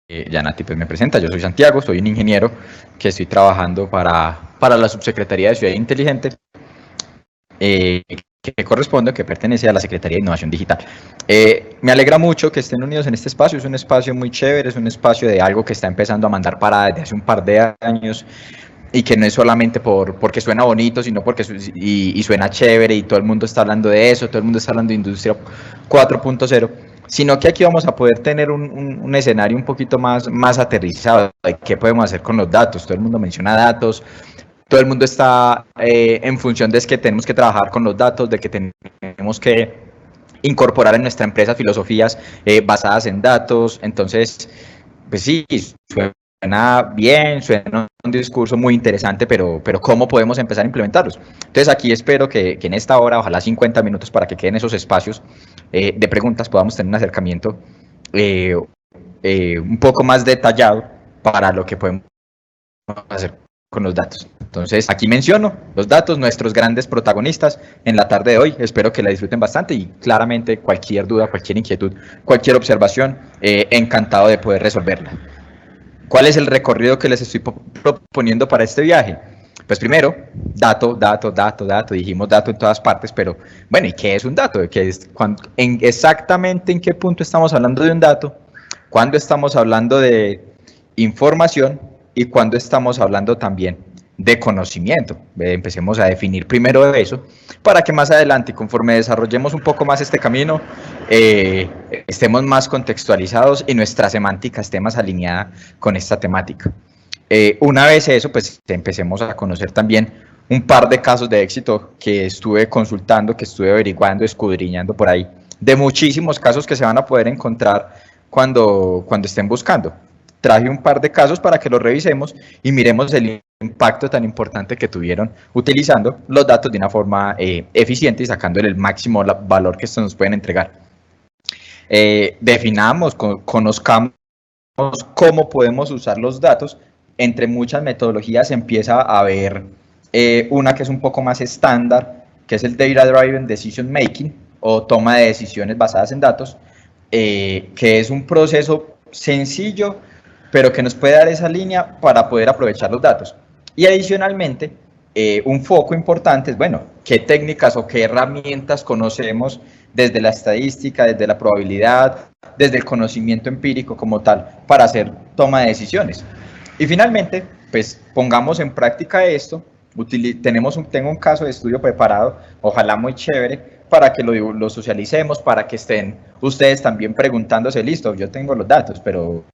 Yanati pues me presenta, yo soy Santiago, soy un ingeniero que estoy trabajando para la Subsecretaría de Ciudad Inteligente, que corresponde, que pertenece a la Secretaría de Innovación Digital. Me alegra mucho que estén unidos en este espacio, es un espacio muy chévere, es un espacio de algo que está empezando a mandar para desde hace un par de años, y que no es solamente porque suena bonito, sino porque suena chévere y todo el mundo está hablando de eso, todo el mundo está hablando de Industria 4.0, sino que aquí vamos a poder tener un escenario un poquito más aterrizado de qué podemos hacer con los datos. Todo el mundo menciona datos, todo el mundo está en función de que tenemos que trabajar con los datos, de que tenemos que incorporar en nuestra empresa filosofías basadas en datos. Entonces, pues sí, suena bien, suena un discurso muy interesante, pero ¿cómo podemos empezar a implementarlos? Entonces aquí espero que en esta hora, ojalá 50 minutos, para que queden esos espacios de preguntas, podamos tener un acercamiento un poco más detallado para lo que podemos hacer con los datos. Entonces aquí menciono los datos, nuestros grandes protagonistas en la tarde de hoy. Espero que la disfruten bastante y claramente cualquier duda, cualquier inquietud, cualquier observación, encantado de poder resolverla. ¿Cuál es el recorrido que les estoy proponiendo para este viaje? Pues primero, dato, dijimos dato en todas partes, pero bueno, ¿y qué es un dato? Exactamente en qué punto estamos hablando de un dato, cuándo estamos hablando de información y cuándo estamos hablando también de conocimiento. Empecemos a definir primero eso, para que más adelante, conforme desarrollemos un poco más este camino, estemos más contextualizados y nuestra semántica esté más alineada con esta temática. Una vez eso, pues empecemos a conocer también un par de casos de éxito que estuve consultando, que estuve averiguando, escudriñando por ahí, de muchísimos casos que se van a poder encontrar cuando estén buscando. Traje un par de casos para que los revisemos y miremos el impacto tan importante que tuvieron utilizando los datos de una forma eficiente y sacándole el máximo valor que estos nos pueden entregar. Definamos, conozcamos cómo podemos usar los datos. Entre muchas metodologías empieza a haber una que es un poco más estándar, que es el Data Driven Decision Making, o toma de decisiones basadas en datos, que es un proceso sencillo, pero que nos puede dar esa línea para poder aprovechar los datos. Y adicionalmente, un foco importante es, bueno, qué técnicas o qué herramientas conocemos desde la estadística, desde la probabilidad, desde el conocimiento empírico como tal, para hacer toma de decisiones. Y finalmente, pues pongamos en práctica esto. Tengo un caso de estudio preparado, ojalá muy chévere, para que lo socialicemos, para que estén ustedes también preguntándose, listo, yo tengo los datos, pero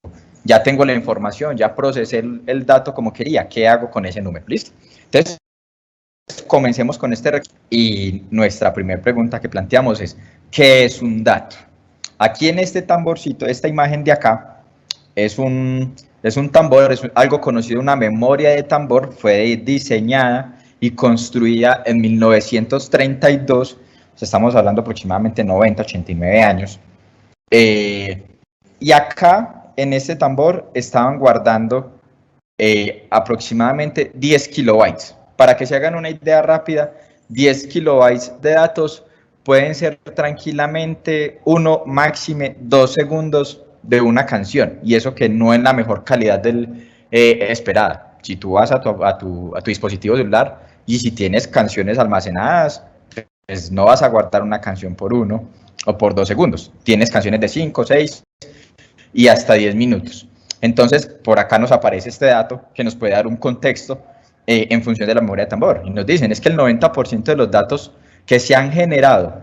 ya tengo la información, ya procesé el dato como quería, ¿qué hago con ese número? ¿Listo? Entonces, comencemos con y nuestra primera pregunta que planteamos es, ¿qué es un dato? Aquí en este tamborcito, esta imagen de acá, es un tambor, es algo conocido, una memoria de tambor, fue diseñada y construida en 1932, o sea, estamos hablando aproximadamente 90, 89 años, y acá en este tambor estaban guardando aproximadamente 10 kilobytes. Para que se hagan una idea rápida, 10 kilobytes de datos pueden ser tranquilamente 1, máxime 2 segundos de una canción, y eso que no en la mejor calidad esperada. Si tú vas a tu dispositivo celular y si tienes canciones almacenadas, pues no vas a guardar una canción por 1 o por 2 segundos. Tienes canciones de 5, 6 y hasta 10 minutos. Entonces, por acá nos aparece este dato que nos puede dar un contexto en función de la memoria de tambor. Y nos dicen, es que el 90% de los datos que se han generado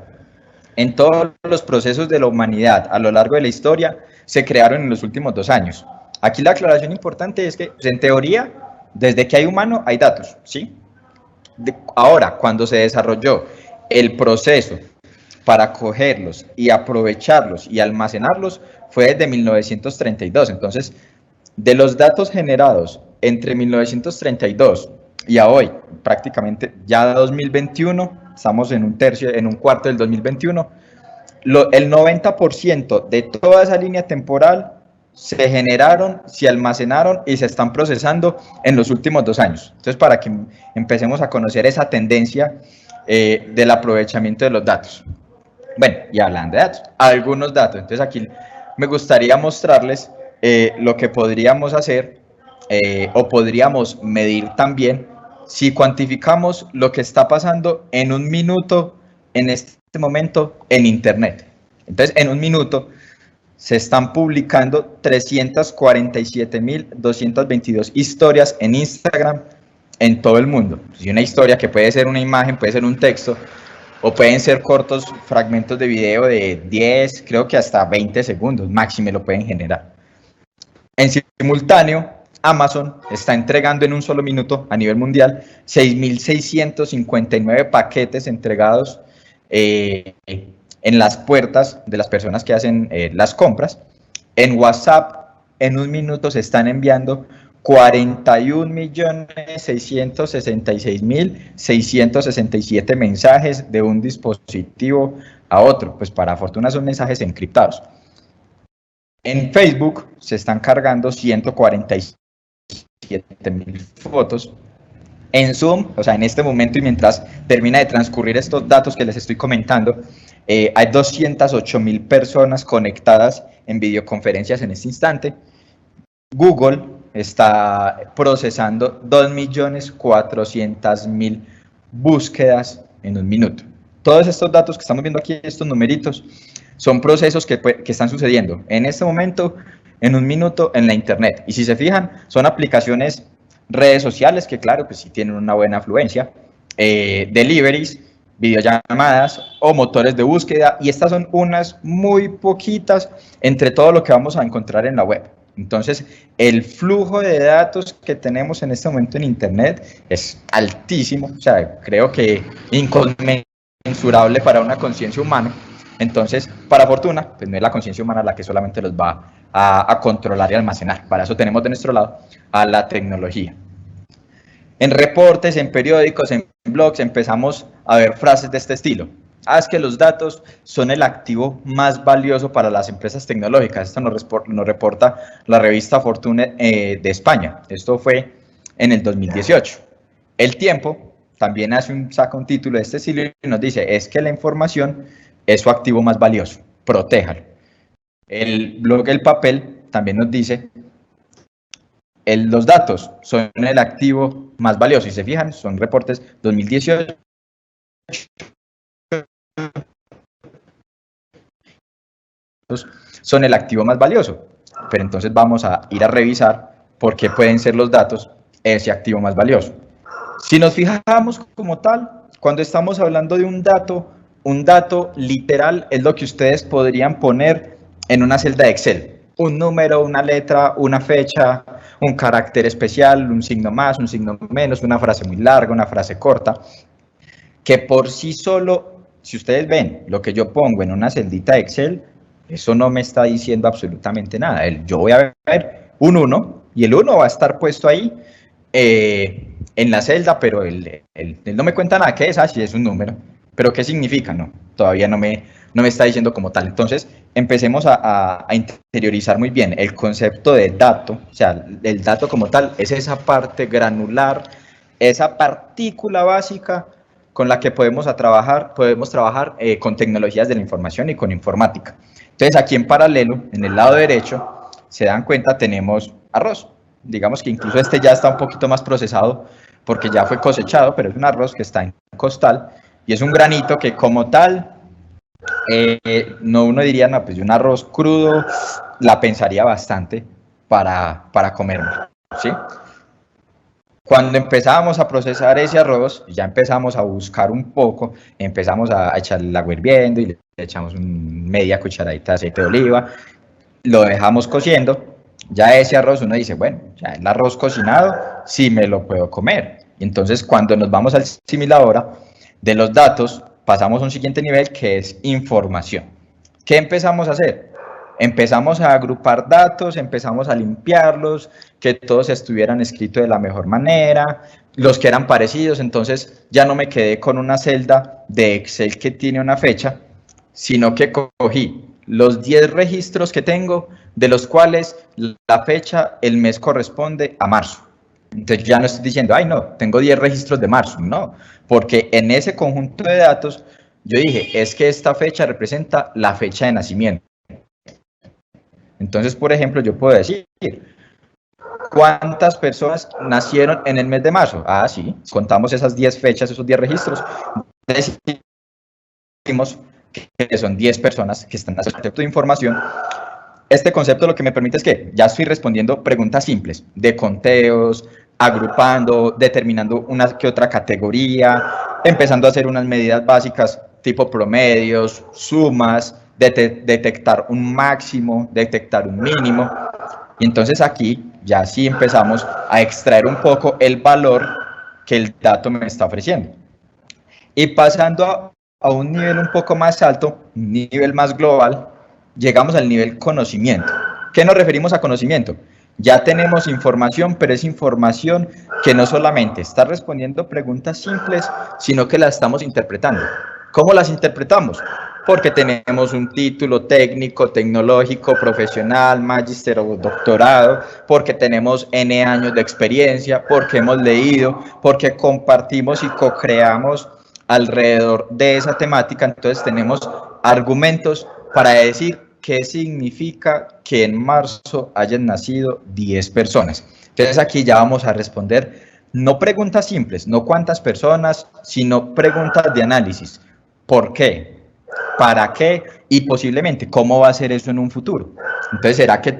en todos los procesos de la humanidad a lo largo de la historia se crearon en los últimos 2 años. Aquí la aclaración importante es que, pues, en teoría, desde que hay humano hay datos, ¿sí? Ahora, cuando se desarrolló el proceso para cogerlos y aprovecharlos y almacenarlos, fue desde 1932. Entonces, de los datos generados entre 1932 y a hoy, prácticamente ya 2021, estamos en un cuarto del 2021, el 90% de toda esa línea temporal se generaron, se almacenaron y se están procesando en los últimos 2 años. Entonces, para que empecemos a conocer esa tendencia del aprovechamiento de los datos. Bueno, y hablando de datos, algunos datos. Entonces, aquí me gustaría mostrarles lo que podríamos hacer o podríamos medir también si cuantificamos lo que está pasando en un minuto en este momento en Internet. Entonces, en un minuto se están publicando 347.222 historias en Instagram en todo el mundo. Y una historia que puede ser una imagen, puede ser un texto, o pueden ser cortos fragmentos de video de 10, creo que hasta 20 segundos, máximo lo pueden generar. En simultáneo, Amazon está entregando en un solo minuto a nivel mundial 6.659 paquetes entregados en las puertas de las personas que hacen las compras. En WhatsApp, en un minuto se están enviando 41.666.667 mensajes de un dispositivo a otro. Pues para fortuna son mensajes encriptados. En Facebook se están cargando 147.000 fotos. En Zoom, o sea, en este momento y mientras termina de transcurrir estos datos que les estoy comentando, hay 208.000 personas conectadas en videoconferencias en este instante. Google está procesando 2.400.000 búsquedas en un minuto. Todos estos datos que estamos viendo aquí, estos numeritos, son procesos que están sucediendo en este momento, en un minuto, en la Internet. Y si se fijan, son aplicaciones, redes sociales, que claro, pues sí tienen una buena afluencia, deliveries, videollamadas o motores de búsqueda, y estas son unas muy poquitas entre todo lo que vamos a encontrar en la web. Entonces, el flujo de datos que tenemos en este momento en Internet es altísimo, o sea, creo que inconmensurable para una conciencia humana. Entonces, para fortuna, pues no es la conciencia humana la que solamente los va a controlar y almacenar. Para eso tenemos de nuestro lado a la tecnología. En reportes, en periódicos, en blogs, empezamos a ver frases de este estilo. Es que los datos son el activo más valioso para las empresas tecnológicas. Esto nos reporta la revista Fortune de España. Esto fue en el 2018. El Tiempo también saca un título de este estilo y nos dice, es que la información es su activo más valioso, protéjalo. El blog El Papel también nos dice, los datos son el activo más valioso. Si se fijan, son reportes 2018. Son el activo más valioso. Pero entonces vamos a ir a revisar por qué pueden ser los datos ese activo más valioso. Si nos fijamos como tal, cuando estamos hablando de un dato literal es lo que ustedes podrían poner en una celda de Excel. Un número, una letra, una fecha, un carácter especial, un signo más, un signo menos, una frase muy larga, una frase corta, que por sí solo, si ustedes ven lo que yo pongo en una celdita de Excel, eso no me está diciendo absolutamente nada. Yo voy a ver un 1 y el 1 va a estar puesto ahí en la celda, pero él no me cuenta nada. ¿Qué es? Si es un número. ¿Pero qué significa? No, todavía no me está diciendo como tal. Entonces, empecemos a interiorizar muy bien el concepto de dato. O sea, el dato como tal es esa parte granular, esa partícula básica con la que podemos trabajar con tecnologías de la información y con informática. Entonces, aquí en paralelo, en el lado derecho, se dan cuenta, tenemos arroz. Digamos que incluso este ya está un poquito más procesado porque ya fue cosechado, pero es un arroz que está en costal y es un granito que como tal, no uno diría, no, pues un arroz crudo la pensaría bastante para comerlo, ¿sí? Cuando empezamos a procesar ese arroz, ya empezamos a buscar un poco, empezamos a echarle el agua hirviendo y le echamos media cucharadita de aceite de oliva, lo dejamos cociendo. Ya ese arroz uno dice, bueno, ya el arroz cocinado sí me lo puedo comer. Y entonces cuando nos vamos al simulador de los datos, pasamos a un siguiente nivel que es información. ¿Qué empezamos a hacer? Empezamos a agrupar datos, empezamos a limpiarlos, que todos estuvieran escritos de la mejor manera, los que eran parecidos. Entonces ya no me quedé con una celda de Excel que tiene una fecha, sino que cogí los 10 registros que tengo, de los cuales la fecha, el mes corresponde a marzo. Entonces ya no estoy diciendo, ay no, tengo 10 registros de marzo, no, porque en ese conjunto de datos yo dije, es que esta fecha representa la fecha de nacimiento. Entonces, por ejemplo, yo puedo decir, ¿cuántas personas nacieron en el mes de marzo? Ah, sí, contamos esas 10 fechas, esos 10 registros, decimos que son 10 personas que están haciendo concepto de información. Este concepto lo que me permite es que ya estoy respondiendo preguntas simples, de conteos, agrupando, determinando una que otra categoría, empezando a hacer unas medidas básicas tipo promedios, sumas, detectar un máximo, detectar un mínimo. Y entonces aquí ya sí empezamos a extraer un poco el valor que el dato me está ofreciendo. Y pasando a un nivel un poco más alto, un nivel más global, llegamos al nivel conocimiento. ¿Qué nos referimos a conocimiento? Ya tenemos información, pero es información que no solamente está respondiendo preguntas simples, sino que la estamos interpretando. ¿Cómo las interpretamos? Porque tenemos un título técnico, tecnológico, profesional, magíster o doctorado, porque tenemos N años de experiencia, porque hemos leído, porque compartimos y co-creamos alrededor de esa temática. Entonces tenemos argumentos para decir qué significa que en marzo hayan nacido 10 personas. Entonces aquí ya vamos a responder no preguntas simples, no cuántas personas, sino preguntas de análisis. ¿Por qué? ¿Para qué? Y posiblemente, ¿cómo va a ser eso en un futuro? Entonces, ¿será que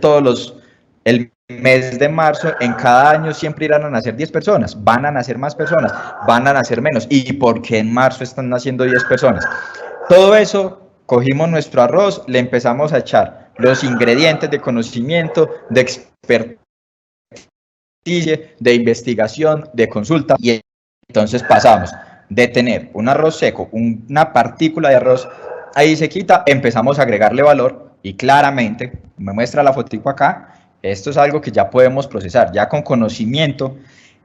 el mes de marzo, en cada año siempre irán a nacer 10 personas? ¿Van a nacer más personas? ¿Van a nacer menos? ¿Y por qué en marzo están naciendo 10 personas? Todo eso, cogimos nuestro arroz, le empezamos a echar los ingredientes de conocimiento, de expertise, de investigación, de consulta, y entonces pasamos de tener un arroz seco, una partícula de arroz, ahí se quita, empezamos a agregarle valor y claramente, me muestra la fotico acá, esto es algo que ya podemos procesar, ya con conocimiento,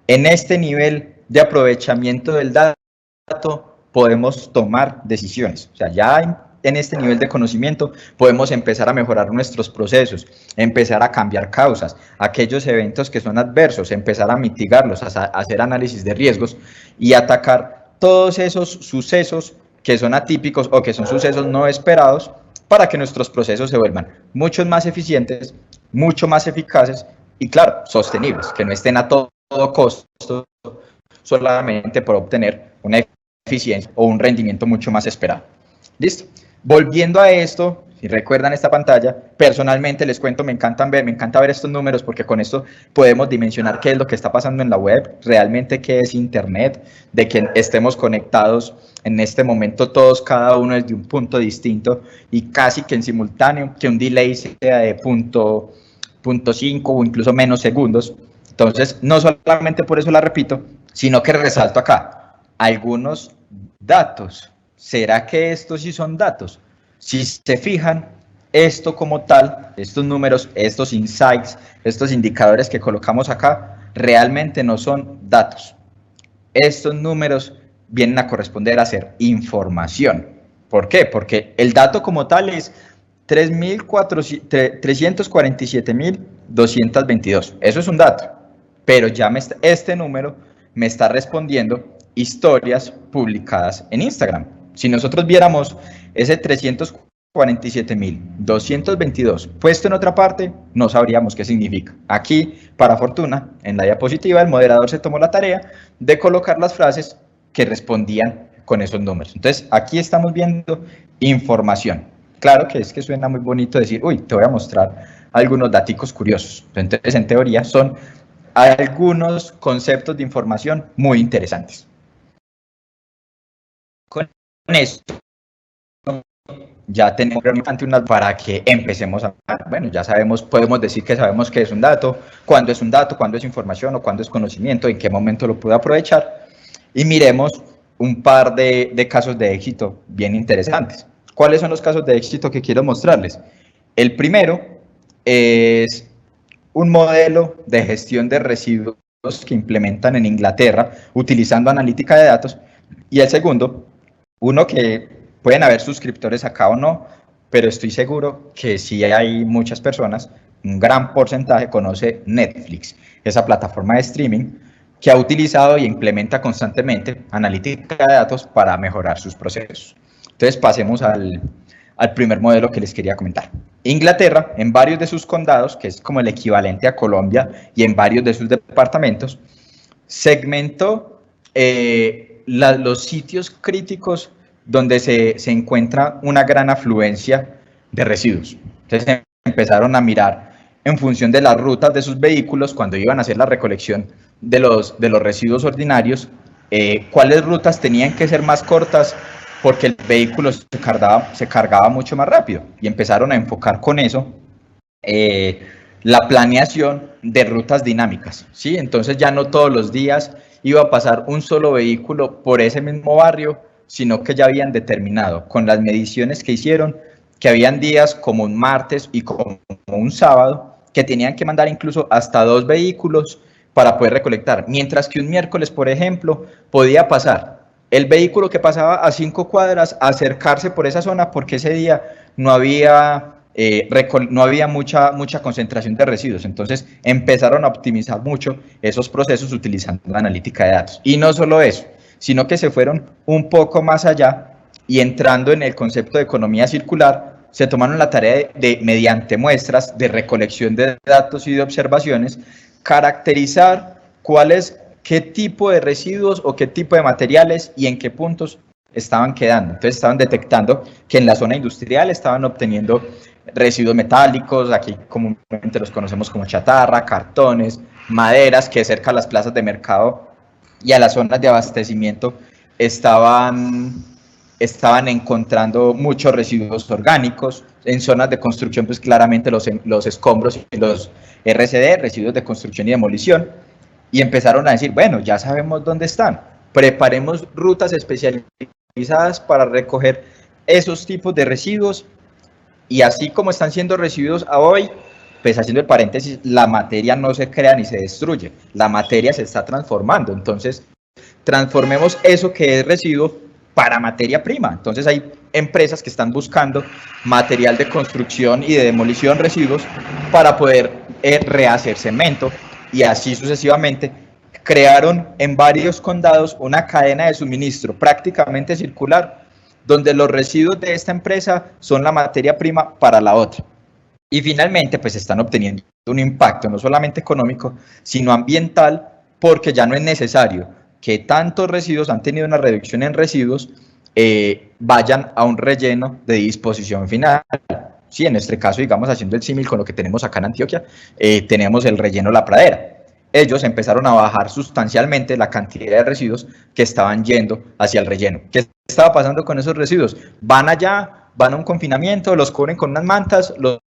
en este nivel de aprovechamiento del dato podemos tomar decisiones, o sea, ya en este nivel de conocimiento podemos empezar a mejorar nuestros procesos, empezar a cambiar causas, aquellos eventos que son adversos, empezar a mitigarlos, a hacer análisis de riesgos y atacar todos esos sucesos que son atípicos o que son sucesos no esperados para que nuestros procesos se vuelvan mucho más eficientes, mucho más eficaces y, claro, sostenibles, que no estén a todo costo solamente por obtener una eficiencia o un rendimiento mucho más esperado. ¿Listo? Volviendo a esto, si recuerdan esta pantalla, personalmente les cuento, me encanta ver estos números porque con esto podemos dimensionar qué es lo que está pasando en la web, realmente qué es Internet, de que estemos conectados en este momento todos, cada uno desde un punto distinto y casi que en simultáneo, que un delay sea de punto 5 o incluso menos segundos. Entonces, no solamente por eso la repito, sino que resalto acá algunos datos. ¿Será que estos sí son datos? Si se fijan, esto como tal, estos números, estos insights, estos indicadores que colocamos acá, realmente no son datos. Estos números vienen a corresponder a ser información. ¿Por qué? Porque el dato como tal es 347.222. Eso es un dato. Pero ya este número me está respondiendo historias publicadas en Instagram. Si nosotros viéramos ese 347.222 puesto en otra parte, no sabríamos qué significa. Aquí, para fortuna, en la diapositiva, el moderador se tomó la tarea de colocar las frases que respondían con esos números. Entonces, aquí estamos viendo información. Claro que es que suena muy bonito decir, uy, te voy a mostrar algunos daticos curiosos. Entonces, en teoría, son algunos conceptos de información muy interesantes. Con esto ya tenemos realmente una para que empecemos a, bueno, ya sabemos, podemos decir que sabemos qué es un dato, cuándo es un dato, cuándo es información o cuándo es conocimiento, en qué momento lo puedo aprovechar y miremos un par de casos de éxito bien interesantes. ¿Cuáles son los casos de éxito que quiero mostrarles? El primero es un modelo de gestión de residuos que implementan en Inglaterra utilizando analítica de datos y el segundo, uno que pueden haber suscriptores acá o no, pero estoy seguro que sí hay muchas personas, un gran porcentaje conoce Netflix, esa plataforma de streaming que ha utilizado y implementa constantemente analítica de datos para mejorar sus procesos. Entonces pasemos al primer modelo que les quería comentar. Inglaterra, en varios de sus condados, que es como el equivalente a Colombia, y en varios de sus departamentos, segmentó los sitios críticos donde se encuentra una gran afluencia de residuos. Entonces empezaron a mirar en función de las rutas de sus vehículos cuando iban a hacer la recolección de los residuos ordinarios, cuáles rutas tenían que ser más cortas porque el vehículo se cargaba mucho más rápido, y empezaron a enfocar con eso la planeación de rutas dinámicas, ¿sí? Entonces ya no todos los días iba a pasar un solo vehículo por ese mismo barrio, sino que ya habían determinado con las mediciones que hicieron que habían días como un martes y como un sábado que tenían que mandar incluso hasta 2 vehículos para poder recolectar, mientras que un miércoles, por ejemplo, podía pasar el vehículo que pasaba a 5 cuadras a acercarse por esa zona porque ese día no había mucha concentración de residuos. Entonces empezaron a optimizar mucho esos procesos utilizando la analítica de datos. Y no solo eso, sino que se fueron un poco más allá y entrando en el concepto de economía circular, se tomaron la tarea de mediante muestras de recolección de datos y de observaciones, caracterizar qué tipo de residuos o qué tipo de materiales y en qué puntos estaban quedando. Entonces estaban detectando que en la zona industrial estaban obteniendo residuos metálicos, aquí comúnmente los conocemos como chatarra, cartones, maderas, que cerca a las plazas de mercado y a las zonas de abastecimiento estaban encontrando muchos residuos orgánicos. En zonas de construcción, pues claramente los escombros y los RCD, residuos de construcción y demolición, y empezaron a decir, bueno, ya sabemos dónde están, preparemos rutas especializadas para recoger esos tipos de residuos, y así como están siendo recibidos a hoy, pues haciendo el paréntesis, la materia no se crea ni se destruye, la materia se está transformando. Entonces transformemos eso que es residuo para materia prima. Entonces hay empresas que están buscando material de construcción y de demolición, residuos, para poder rehacer cemento, y así sucesivamente. Crearon en varios condados una cadena de suministro prácticamente circular, donde los residuos de esta empresa son la materia prima para la otra. Y finalmente, pues están obteniendo un impacto no solamente económico, sino ambiental, porque ya no es necesario que tantos residuos, han tenido una reducción en residuos, vayan a un relleno de disposición final. Sí, en este caso, digamos, haciendo el símil con lo que tenemos acá en Antioquia, tenemos el relleno La Pradera. Ellos empezaron a bajar sustancialmente la cantidad de residuos que estaban yendo hacia el relleno. ¿Qué estaba pasando con esos residuos? Van allá, van a un confinamiento, los cubren con unas mantas, los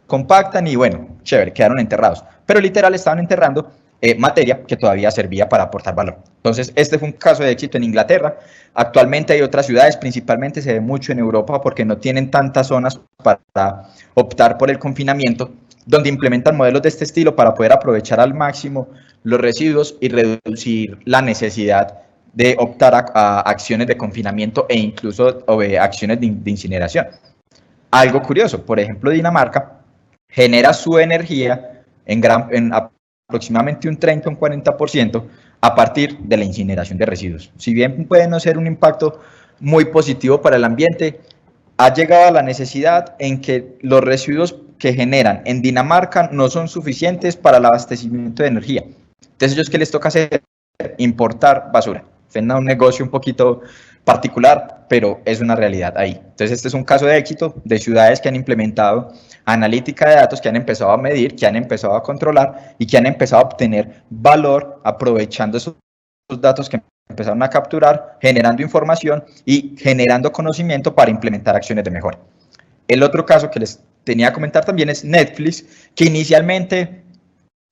compactan y bueno, chévere, quedaron enterrados. Pero literal estaban enterrando materia que todavía servía para aportar valor. Entonces, este fue un caso de éxito en Inglaterra. Actualmente hay otras ciudades, principalmente se ve mucho en Europa porque no tienen tantas zonas para optar por el confinamiento, donde implementan modelos de este estilo para poder aprovechar al máximo los residuos y reducir la necesidad de optar a acciones de confinamiento e incluso acciones de incineración. Algo curioso, por ejemplo, Dinamarca genera su energía en aproximadamente un 30 o un 40% a partir de la incineración de residuos. Si bien puede no ser un impacto muy positivo para el ambiente, ha llegado a la necesidad en que los residuos que generan en Dinamarca no son suficientes para el abastecimiento de energía. Entonces, ¿ellos qué les toca hacer? Importar basura. Suena un negocio un poquito particular, pero es una realidad ahí. Entonces, este es un caso de éxito de ciudades que han implementado analítica de datos, que han empezado a medir, que han empezado a controlar y que han empezado a obtener valor aprovechando esos datos que empezaron a capturar, generando información y generando conocimiento para implementar acciones de mejora. El otro caso que les tenía que comentar también es Netflix, que inicialmente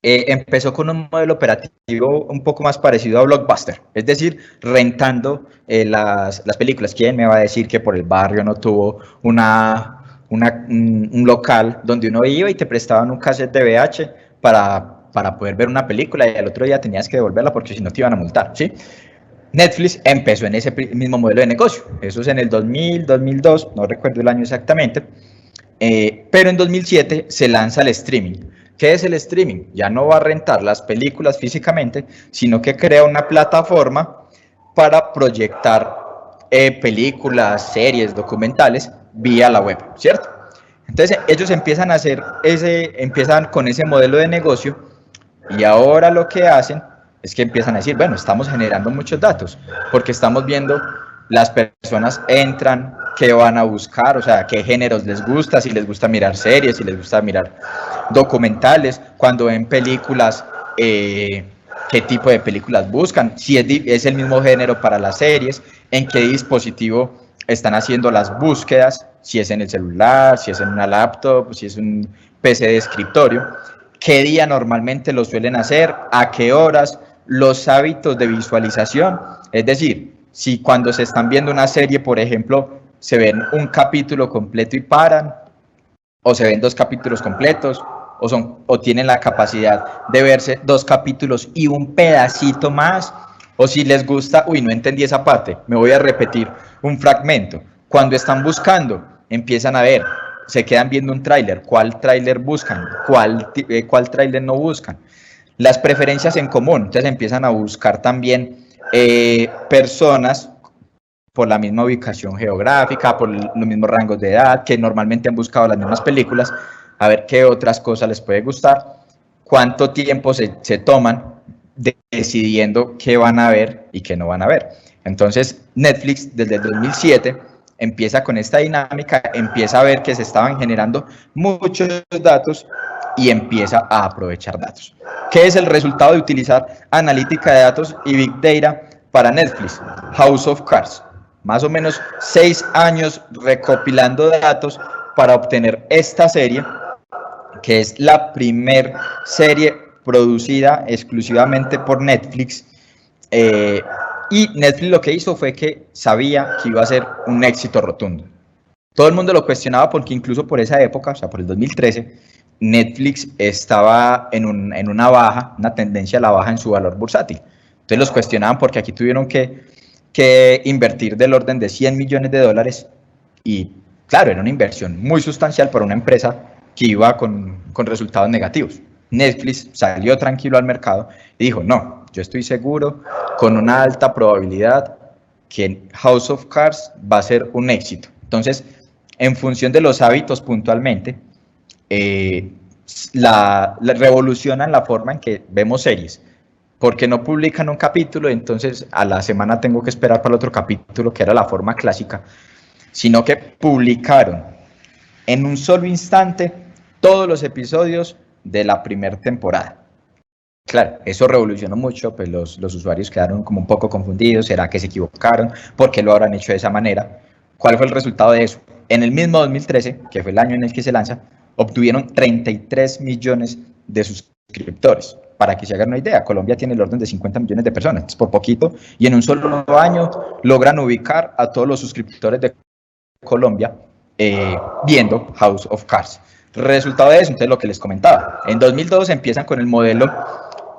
empezó con un modelo operativo un poco más parecido a Blockbuster, es decir, rentando las películas. ¿Quién me va a decir que por el barrio no tuvo un local donde uno iba y te prestaban un cassette de VH para poder ver una película y al otro día tenías que devolverla porque si no te iban a multar, ¿sí? Netflix empezó en ese mismo modelo de negocio, eso es en el 2000, 2002, no recuerdo el año exactamente, pero en 2007 se lanza el streaming. ¿Qué es el streaming? Ya no va a rentar las películas físicamente, sino que crea una plataforma para proyectar películas, series, documentales vía la web, ¿cierto? Entonces ellos empiezan a hacer empiezan con ese modelo de negocio y ahora lo que hacen es que empiezan a decir, bueno, estamos generando muchos datos porque estamos viendo las personas entran, qué van a buscar, o sea, qué géneros les gusta, si les gusta mirar series, si les gusta mirar documentales, cuando ven películas, qué tipo de películas buscan, si es el mismo género para las series, en qué dispositivo están haciendo las búsquedas, si es en el celular, si es en una laptop, si es un PC de escritorio, qué día normalmente lo suelen hacer, a qué horas, los hábitos de visualización, es decir, si cuando se están viendo una serie, por ejemplo, se ven un capítulo completo y paran, o se ven 2 capítulos completos, o tienen la capacidad de verse 2 capítulos y un pedacito más, o si les gusta, uy, no entendí esa parte, me voy a repetir un fragmento. Cuando están buscando, empiezan a ver, se quedan viendo un tráiler, ¿cuál tráiler buscan? ¿Cuál tráiler no buscan? Las preferencias en común, entonces empiezan a buscar también personas por la misma ubicación geográfica, por los mismos rangos de edad, que normalmente han buscado las mismas películas, a ver qué otras cosas les puede gustar, cuánto tiempo se toman decidiendo qué van a ver y qué no van a ver. Entonces, Netflix desde el 2007 empieza con esta dinámica, empieza a ver que se estaban generando muchos datos y empieza a aprovechar datos. ¿Qué es el resultado de utilizar analítica de datos y Big Data para Netflix? House of Cards. Más o menos 6 años recopilando datos para obtener esta serie, que es la primer serie producida exclusivamente por Netflix. Y Netflix lo que hizo fue que sabía que iba a ser un éxito rotundo. Todo el mundo lo cuestionaba porque incluso por esa época, o sea, por el 2013, Netflix estaba en una baja, una tendencia a la baja en su valor bursátil. Entonces los cuestionaban porque aquí tuvieron que invertir del orden de 100 millones de dólares y claro, era una inversión muy sustancial para una empresa que iba con resultados negativos. Netflix salió tranquilo al mercado y dijo, no, yo estoy seguro con una alta probabilidad que House of Cards va a ser un éxito. Entonces, en función de los hábitos puntualmente, revolucionan la forma en que vemos series, porque no publican un capítulo, entonces a la semana tengo que esperar para el otro capítulo, que era la forma clásica, sino que publicaron en un solo instante todos los episodios de la primera temporada. Claro, eso revolucionó mucho, pues los usuarios quedaron como un poco confundidos, ¿será que se equivocaron? ¿Por qué lo habrán hecho de esa manera? ¿Cuál fue el resultado de eso? En el mismo 2013, que fue el año en el que se lanza, obtuvieron 33 millones de suscriptores. Para que se hagan una idea, Colombia tiene el orden de 50 millones de personas, por poquito, y en un solo año logran ubicar a todos los suscriptores de Colombia viendo House of Cards. Resultado de eso, entonces lo que les comentaba, en 2002 empiezan con el modelo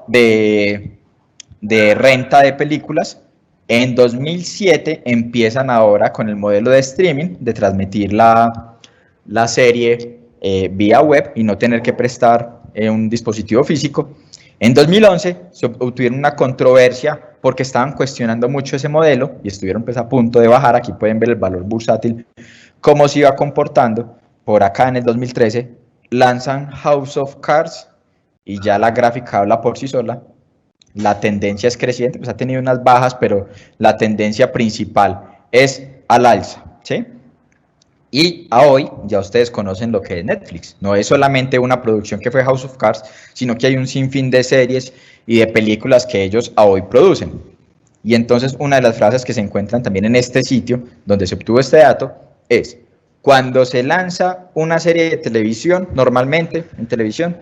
de renta de películas, en 2007 empiezan ahora con el modelo de streaming, de transmitir la serie vía web y no tener que prestar un dispositivo físico. En 2011 se obtuvieron una controversia porque estaban cuestionando mucho ese modelo y estuvieron pues a punto de bajar. Aquí pueden ver el valor bursátil, cómo se iba comportando. Por acá en el 2013 lanzan House of Cards y ya la gráfica habla por sí sola. La tendencia es creciente, pues ha tenido unas bajas, pero la tendencia principal es al alza, ¿sí? Y a hoy ya ustedes conocen lo que es Netflix. No es solamente una producción que fue House of Cards, sino que hay un sinfín de series y de películas que ellos a hoy producen. Y entonces una de las frases que se encuentran también en este sitio, donde se obtuvo este dato, es: cuando se lanza una serie de televisión, normalmente en televisión,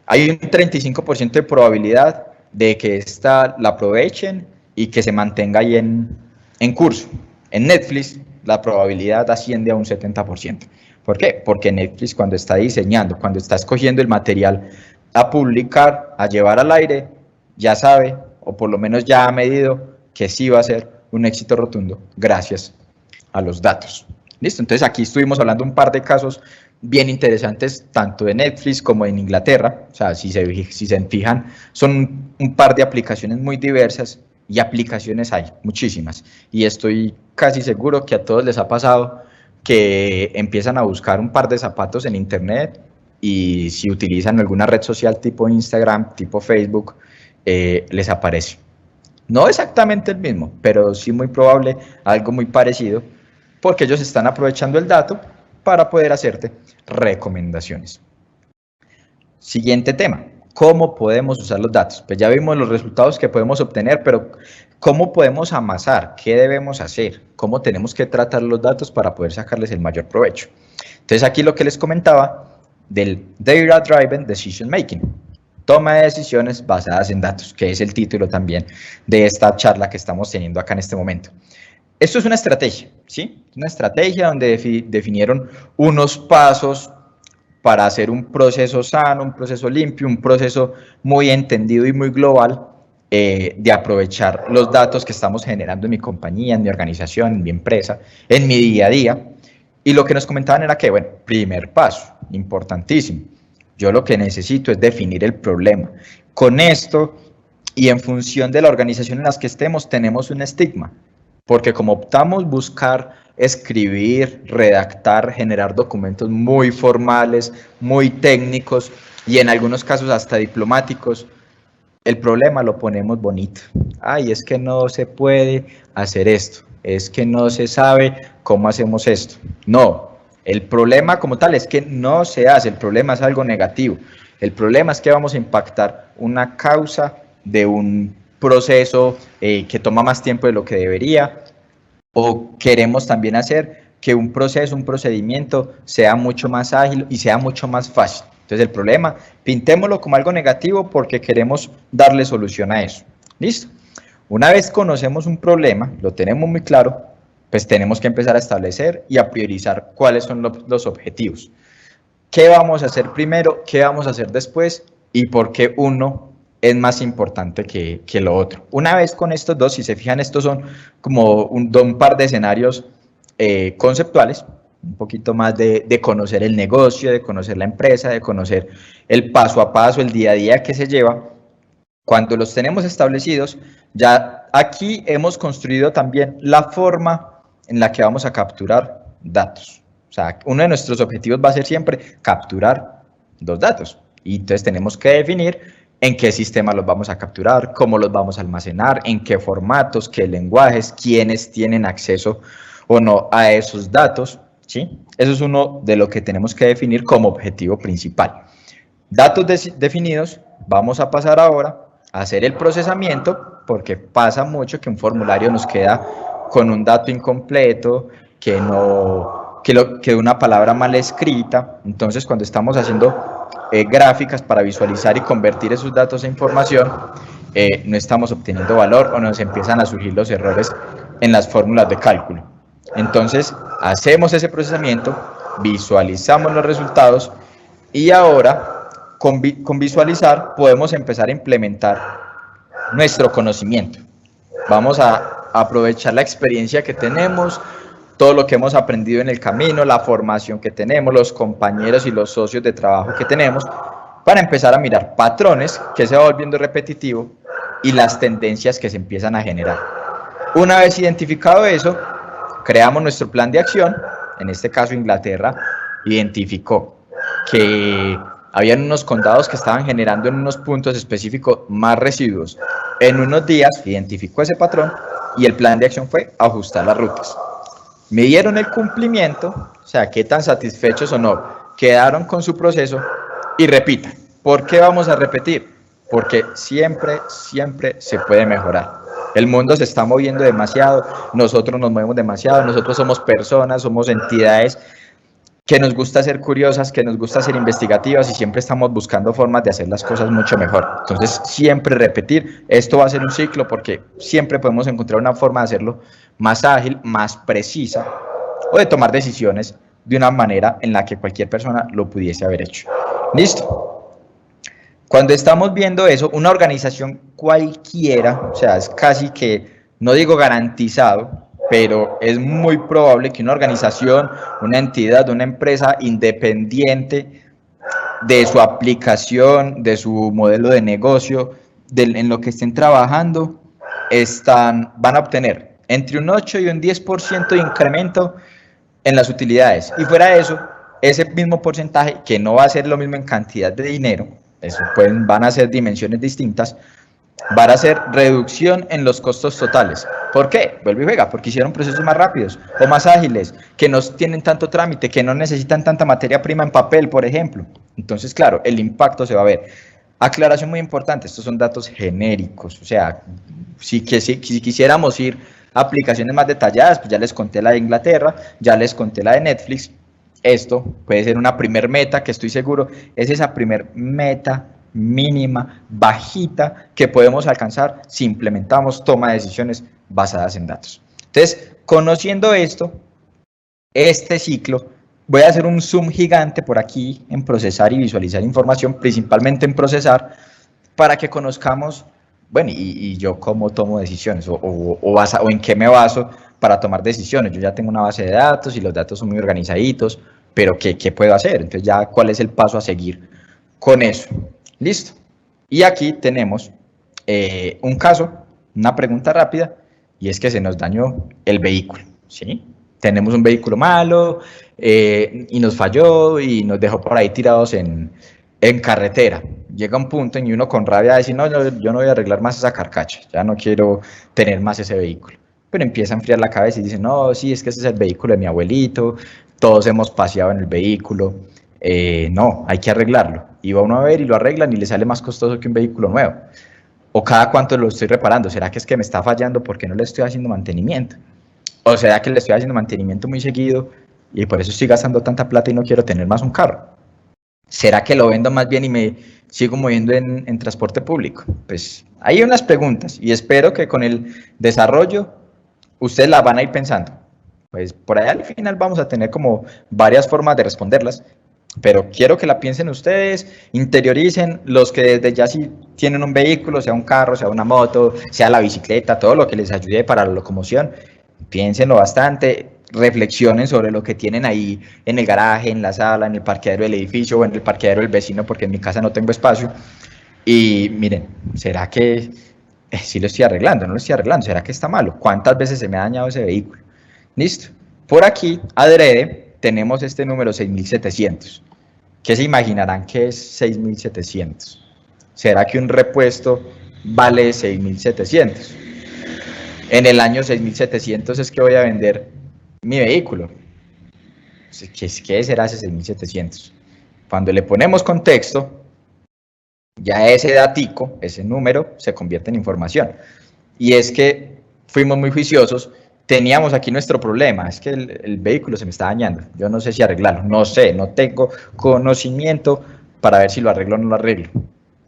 hay un 35% de probabilidad de que esta la aprovechen y que se mantenga ahí en curso. En Netflix la probabilidad asciende a un 70%. ¿Por qué? Porque Netflix, cuando está diseñando, cuando está escogiendo el material a publicar, a llevar al aire, ya sabe, o por lo menos ya ha medido, que sí va a ser un éxito rotundo gracias a los datos. ¿Listo? Entonces aquí estuvimos hablando un par de casos bien interesantes, tanto de Netflix como en Inglaterra. O sea, si se fijan, son un par de aplicaciones muy diversas, y aplicaciones hay muchísimas, y estoy casi seguro que a todos les ha pasado que empiezan a buscar un par de zapatos en internet y si utilizan alguna red social tipo Instagram, tipo Facebook, les aparece. No exactamente el mismo, pero sí muy probable algo muy parecido, porque ellos están aprovechando el dato para poder hacerte recomendaciones. Siguiente tema, ¿cómo podemos usar los datos? Pues ya vimos los resultados que podemos obtener, pero ¿cómo podemos amasar? ¿Qué debemos hacer? ¿Cómo tenemos que tratar los datos para poder sacarles el mayor provecho? Entonces aquí lo que les comentaba del Data Driven Decision Making, toma de decisiones basadas en datos, que es el título también de esta charla que estamos teniendo acá en este momento. Esto es una estrategia, ¿sí? Una estrategia donde definieron unos pasos para hacer un proceso sano, un proceso limpio, un proceso muy entendido y muy global de aprovechar los datos que estamos generando en mi compañía, en mi organización, en mi empresa, en mi día a día. Y lo que nos comentaban era que, bueno, primer paso, importantísimo, yo lo que necesito es definir el problema. Con esto y en función de la organización en la que estemos, tenemos un estigma, porque como optamos buscar escribir, redactar, generar documentos muy formales, muy técnicos y en algunos casos hasta diplomáticos, el problema lo ponemos bonito. Ay, es que no se puede hacer esto, es que no se sabe cómo hacemos esto. No, el problema como tal es que no se hace, el problema es algo negativo. El problema es que vamos a impactar una causa de un proceso que toma más tiempo de lo que debería, o queremos también hacer que un proceso, un procedimiento sea mucho más ágil y sea mucho más fácil. Entonces el problema, pintémoslo como algo negativo porque queremos darle solución a eso. ¿Listo? Una vez conocemos un problema, lo tenemos muy claro, pues tenemos que empezar a establecer y a priorizar cuáles son los objetivos. ¿Qué vamos a hacer primero? ¿Qué vamos a hacer después? ¿Y por qué uno es más importante que lo otro? Una vez con estos dos, si se fijan, estos son como un par de escenarios conceptuales, un poquito más de conocer el negocio, de conocer la empresa, de conocer el paso a paso, el día a día que se lleva. Cuando los tenemos establecidos, ya aquí hemos construido también la forma en la que vamos a capturar datos. O sea, uno de nuestros objetivos va a ser siempre capturar los datos. Y entonces tenemos que definir en qué sistema los vamos a capturar, cómo los vamos a almacenar, en qué formatos, qué lenguajes, quiénes tienen acceso o no a esos datos, ¿sí? Eso es uno de lo que tenemos que definir como objetivo principal. Datos definidos, vamos a pasar ahora a hacer el procesamiento, porque pasa mucho que un formulario nos queda con un dato incompleto, que una palabra mal escrita. Entonces, cuando estamos haciendo gráficas para visualizar y convertir esos datos en información, no estamos obteniendo valor o nos empiezan a surgir los errores en las fórmulas de cálculo. Entonces, hacemos ese procesamiento, visualizamos los resultados y ahora, con visualizar, podemos empezar a implementar nuestro conocimiento. Vamos a aprovechar la experiencia que tenemos, todo lo que hemos aprendido en el camino, la formación que tenemos, los compañeros y los socios de trabajo que tenemos, para empezar a mirar patrones que se va volviendo repetitivo y las tendencias que se empiezan a generar. Una vez identificado eso, creamos nuestro plan de acción. En este caso, Inglaterra identificó que habían unos condados que estaban generando en unos puntos específicos más residuos. En unos días identificó ese patrón y el plan de acción fue ajustar las rutas. Midieron el cumplimiento, o sea, qué tan satisfechos o no quedaron con su proceso y repitan. ¿Por qué vamos a repetir? Porque siempre se puede mejorar. El mundo se está moviendo demasiado, nosotros nos movemos demasiado, nosotros somos personas, somos entidades que nos gusta ser curiosas, que nos gusta ser investigativas y siempre estamos buscando formas de hacer las cosas mucho mejor. Entonces, siempre repetir, esto va a ser un ciclo porque siempre podemos encontrar una forma de hacerlo más ágil, más precisa o de tomar decisiones de una manera en la que cualquier persona lo pudiese haber hecho. ¿Listo? Cuando estamos viendo eso, una organización cualquiera, o sea, es casi que, no digo garantizado, pero es muy probable que una organización, una entidad, una empresa independiente de su aplicación, de su modelo de negocio, en lo que estén trabajando, van a obtener entre un 8 y un 10% de incremento en las utilidades. Y fuera de eso, ese mismo porcentaje, que no va a ser lo mismo en cantidad de dinero, eso van a ser dimensiones distintas, van a ser reducción en los costos totales. ¿Por qué? Vuelve y juega, porque hicieron procesos más rápidos o más ágiles, que no tienen tanto trámite, que no necesitan tanta materia prima en papel, por ejemplo. Entonces, claro, el impacto se va a ver. Aclaración muy importante, estos son datos genéricos, o sea, si quisiéramos ir a aplicaciones más detalladas, pues ya les conté la de Inglaterra, ya les conté la de Netflix. Esto puede ser una primer meta, que estoy seguro es esa primer meta mínima, bajita, que podemos alcanzar si implementamos toma de decisiones basadas en datos. Entonces, conociendo esto, este ciclo, voy a hacer un zoom gigante por aquí en procesar y visualizar información, principalmente en procesar, para que conozcamos, bueno, y yo cómo tomo decisiones, o en qué me baso para tomar decisiones. Yo ya tengo una base de datos y los datos son muy organizaditos, pero ¿qué puedo hacer? Entonces ya, ¿cuál es el paso a seguir con eso? Listo. Y aquí tenemos un caso, una pregunta rápida, y es que se nos dañó el vehículo, ¿sí? Tenemos un vehículo malo y nos falló y nos dejó por ahí tirados en carretera. Llega un punto en que uno con rabia dice, no, yo no voy a arreglar más esa carcacha, ya no quiero tener más ese vehículo. Pero empieza a enfriar la cabeza y dice, no, sí, es que ese es el vehículo de mi abuelito, todos hemos paseado en el vehículo, no, hay que arreglarlo. Y va uno a ver y lo arreglan y le sale más costoso que un vehículo nuevo. O cada cuánto lo estoy reparando, ¿será que es que me está fallando porque no le estoy haciendo mantenimiento? ¿O será que le estoy haciendo mantenimiento muy seguido y por eso estoy gastando tanta plata y no quiero tener más un carro? ¿Será que lo vendo más bien y me sigo moviendo en transporte público? Pues hay unas preguntas y espero que con el desarrollo ustedes las van a ir pensando. Pues por ahí al final vamos a tener como varias formas de responderlas, pero quiero que la piensen ustedes, interioricen los que desde ya sí tienen un vehículo, sea un carro, sea una moto, sea la bicicleta, todo lo que les ayude para la locomoción, piénsenlo bastante, reflexionen sobre lo que tienen ahí en el garaje, en la sala, en el parqueadero del edificio o en el parqueadero del vecino, porque en mi casa no tengo espacio. Y miren, ¿será que sí lo estoy arreglando? ¿No lo estoy arreglando? ¿Será que está malo? ¿Cuántas veces se me ha dañado ese vehículo? Listo. Por aquí, adrede, tenemos este número 6700. ¿Qué se imaginarán que es 6700? ¿Será que un repuesto vale 6700? En el año 6700 es que voy a vender mi vehículo. ¿Qué será ese 6700? Cuando le ponemos contexto, ya ese datico, ese número, se convierte en información. Y es que fuimos muy juiciosos, teníamos aquí nuestro problema, es que el vehículo se me está dañando, yo no sé si arreglarlo, no sé, no tengo conocimiento para ver si lo arreglo o no lo arreglo.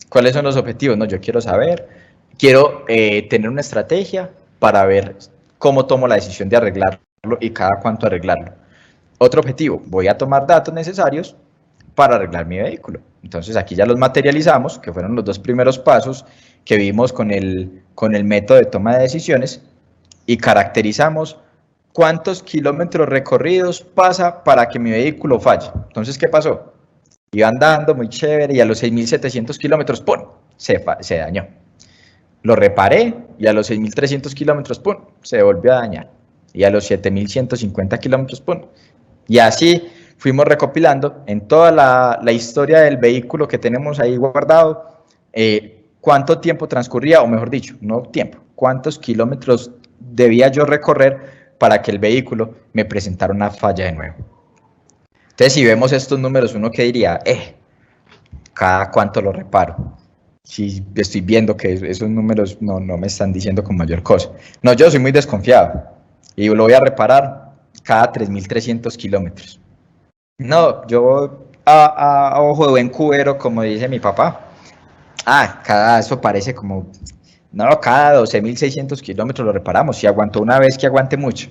¿Cuáles son los objetivos? No, yo quiero saber, quiero tener una estrategia para ver cómo tomo la decisión de arreglarlo y cada cuánto arreglarlo. Otro objetivo, voy a tomar datos necesarios para arreglar mi vehículo. Entonces aquí ya los materializamos, que fueron los dos primeros pasos que vimos con el método de toma de decisiones, y caracterizamos cuántos kilómetros recorridos pasa para que mi vehículo falle. Entonces, ¿qué pasó? Iba andando muy chévere y a los 6.700 kilómetros, ¡pum!, se dañó. Lo reparé y a los 6.300 kilómetros, ¡pum!, se volvió a dañar. Y a los 7.150 kilómetros, ¡pum!. Y así fuimos recopilando en toda la historia del vehículo que tenemos ahí guardado, cuánto tiempo transcurría, o mejor dicho, no tiempo, cuántos kilómetros debía yo recorrer para que el vehículo me presentara una falla de nuevo. Entonces, si vemos estos números, uno que diría, ¿cada cuánto lo reparo? Si estoy viendo que esos números no me están diciendo con mayor cosa. No, yo soy muy desconfiado y lo voy a reparar cada 3.300 kilómetros. No, yo a ojo de buen cubero, como dice mi papá, eso parece como, no, cada 12.600 kilómetros lo reparamos, si aguantó una vez, que aguante mucho.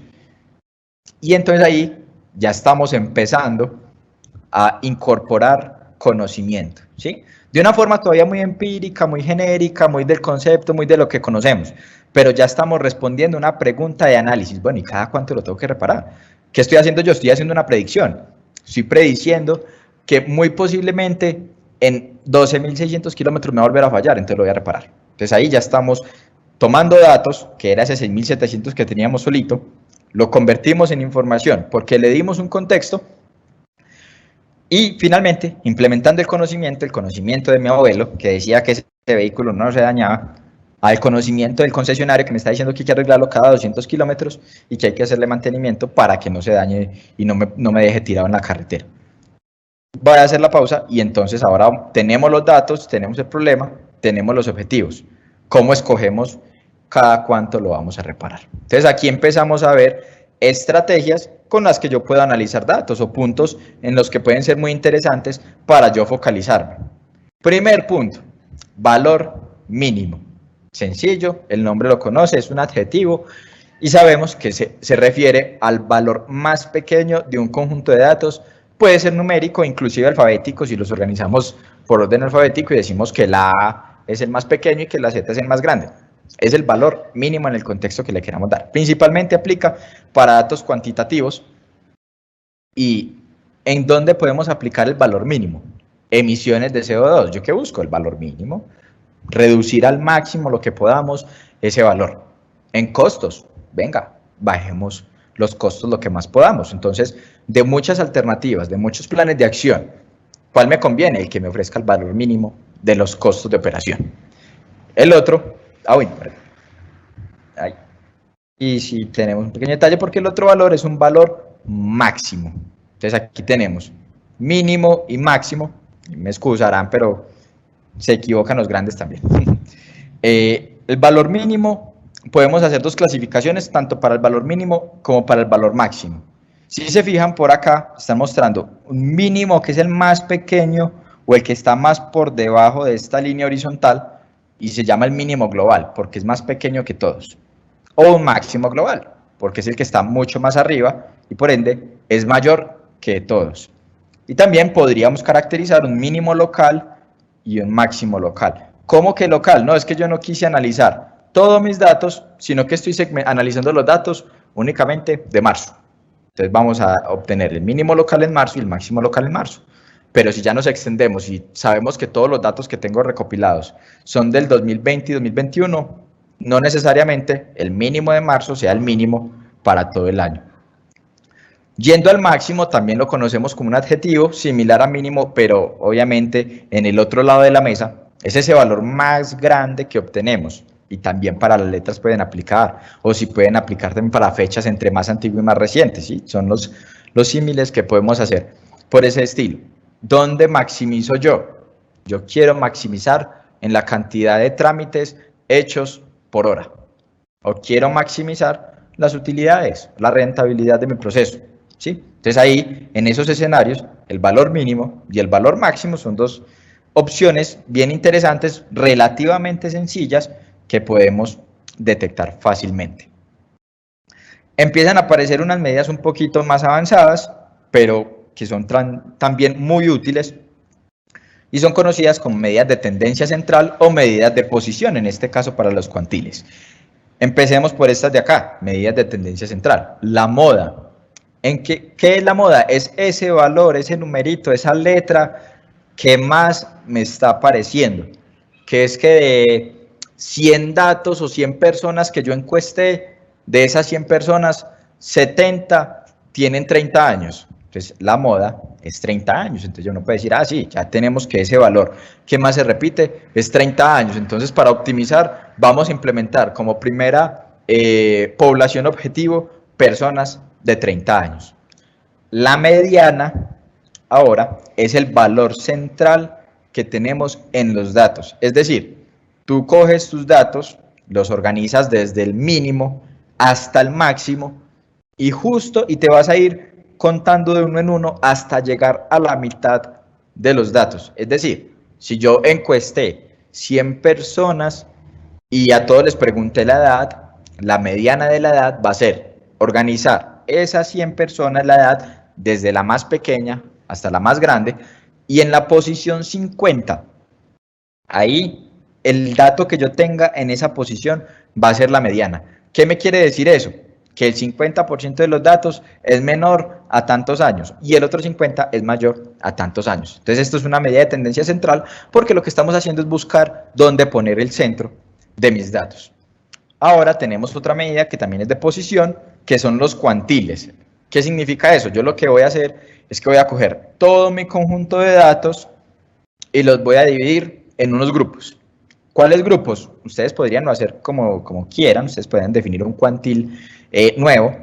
Y entonces ahí ya estamos empezando a incorporar conocimiento, ¿sí? De una forma todavía muy empírica, muy genérica, muy del concepto, muy de lo que conocemos, pero ya estamos respondiendo a una pregunta de análisis. Bueno, ¿y cada cuánto lo tengo que reparar? ¿Qué estoy haciendo yo? Estoy haciendo una predicción. Estoy prediciendo que muy posiblemente en 12.600 kilómetros me va a volver a fallar, entonces lo voy a reparar. Entonces ahí ya estamos tomando datos, que era ese 6.700 que teníamos solito, lo convertimos en información porque le dimos un contexto. Y finalmente, implementando el conocimiento de mi abuelo, que decía que ese vehículo no se dañaba, al conocimiento del concesionario que me está diciendo que hay que arreglarlo cada 200 kilómetros y que hay que hacerle mantenimiento para que no se dañe y no me deje tirado en la carretera. Voy a hacer la pausa y entonces ahora tenemos los datos, tenemos el problema, tenemos los objetivos. ¿Cómo escogemos cada cuánto lo vamos a reparar? Entonces aquí empezamos a ver estrategias con las que yo puedo analizar datos o puntos en los que pueden ser muy interesantes para yo focalizarme. Primer punto, valor mínimo. Sencillo, el nombre lo conoce, es un adjetivo y sabemos que se refiere al valor más pequeño de un conjunto de datos. Puede ser numérico, inclusive alfabético, si los organizamos por orden alfabético y decimos que la A es el más pequeño y que la Z es el más grande. Es el valor mínimo en el contexto que le queramos dar. Principalmente aplica para datos cuantitativos. ¿Y en dónde podemos aplicar el valor mínimo? Emisiones de CO2. ¿Yo qué busco? El valor mínimo. Reducir al máximo lo que podamos ese valor. En costos, venga, bajemos los costos lo que más podamos. Entonces, de muchas alternativas, de muchos planes de acción, ¿cuál me conviene? El que me ofrezca el valor mínimo de los costos de operación. El otro, bueno, ahí. Y si tenemos un pequeño detalle, porque el otro valor es un valor máximo. Entonces aquí tenemos mínimo y máximo. Me excusarán, pero se equivocan los grandes también. El valor mínimo, podemos hacer dos clasificaciones, tanto para el valor mínimo como para el valor máximo. Si se fijan por acá, están mostrando un mínimo que es el más pequeño o el que está más por debajo de esta línea horizontal y se llama el mínimo global porque es más pequeño que todos. O un máximo global porque es el que está mucho más arriba y por ende es mayor que todos. Y también podríamos caracterizar un mínimo local y un máximo local. ¿Cómo que local? No, es que yo no quise analizar todos mis datos, sino que estoy analizando los datos únicamente de marzo. Entonces vamos a obtener el mínimo local en marzo y el máximo local en marzo. Pero si ya nos extendemos y sabemos que todos los datos que tengo recopilados son del 2020 y 2021, no necesariamente el mínimo de marzo sea el mínimo para todo el año. Yendo al máximo, también lo conocemos como un adjetivo similar a mínimo, pero obviamente en el otro lado de la mesa es ese valor más grande que obtenemos. Y también para las letras pueden aplicar, o si pueden aplicar también para fechas entre más antiguo y más reciente, ¿sí? Son los símiles que podemos hacer por ese estilo. ¿Dónde maximizo yo? Yo quiero maximizar en la cantidad de trámites hechos por hora. O quiero maximizar las utilidades, la rentabilidad de mi proceso, ¿sí? Entonces ahí, en esos escenarios, el valor mínimo y el valor máximo son dos opciones bien interesantes, relativamente sencillas, que podemos detectar fácilmente. Empiezan a aparecer unas medidas un poquito más avanzadas, pero que son también muy útiles y son conocidas como medidas de tendencia central o medidas de posición, en este caso para los cuantiles. Empecemos por estas de acá, medidas de tendencia central. La moda. ¿Qué es la moda? Es ese valor, ese numerito, esa letra que más me está apareciendo, que es que de 100 datos o 100 personas que yo encuesté, de esas 100 personas, 70 tienen 30 años. Entonces, la moda es 30 años. Entonces, yo no puedo decir, sí, ya tenemos que ese valor que más se repite es 30 años. Entonces, para optimizar, vamos a implementar como primera población objetivo personas de 30 años. La mediana, ahora, es el valor central que tenemos en los datos. Es decir, tú coges tus datos, los organizas desde el mínimo hasta el máximo y te vas a ir contando de uno en uno hasta llegar a la mitad de los datos. Es decir, si yo encuesté 100 personas y a todos les pregunté la edad, la mediana de la edad va a ser organizar esas 100 personas la edad desde la más pequeña hasta la más grande y en la posición 50. Ahí el dato que yo tenga en esa posición va a ser la mediana. ¿Qué me quiere decir eso? Que el 50% de los datos es menor a tantos años y el otro 50% es mayor a tantos años. Entonces esto es una medida de tendencia central porque lo que estamos haciendo es buscar dónde poner el centro de mis datos. Ahora tenemos otra medida que también es de posición que son los cuantiles. ¿Qué significa eso? Yo lo que voy a hacer es que voy a coger todo mi conjunto de datos y los voy a dividir en unos grupos. ¿Cuáles grupos? Ustedes podrían hacer como quieran, ustedes pueden definir un cuantil nuevo,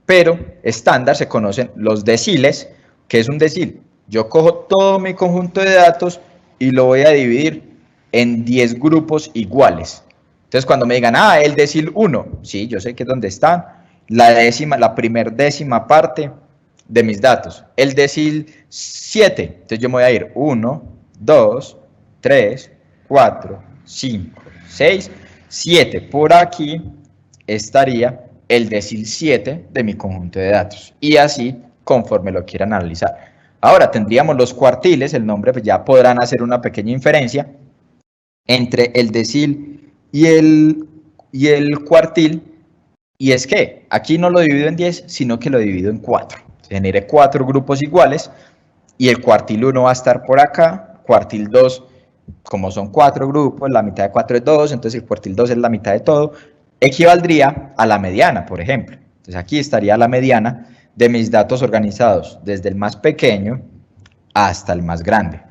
pero estándar se conocen los deciles. ¿Qué es un decil? Yo cojo todo mi conjunto de datos y lo voy a dividir en 10 grupos iguales. Entonces, cuando me digan, el decil 1, sí, yo sé que es donde están, la primer décima parte de mis datos. El decil 7, entonces yo me voy a ir 1, 2, 3, 4, 5, 6, 7. Por aquí estaría el decil 7 de mi conjunto de datos. Y así, conforme lo quieran analizar. Ahora tendríamos los cuartiles, el nombre, pues ya podrán hacer una pequeña inferencia entre el decil y el cuartil. Y es que aquí no lo divido en 10, sino que lo divido en 4. Generé 4 grupos iguales y el cuartil 1 va a estar por acá, cuartil 2, como son 4 grupos, la mitad de 4 es 2, entonces el cuartil 2 es la mitad de todo, equivaldría a la mediana, por ejemplo. Entonces aquí estaría la mediana de mis datos organizados desde el más pequeño hasta el más grande.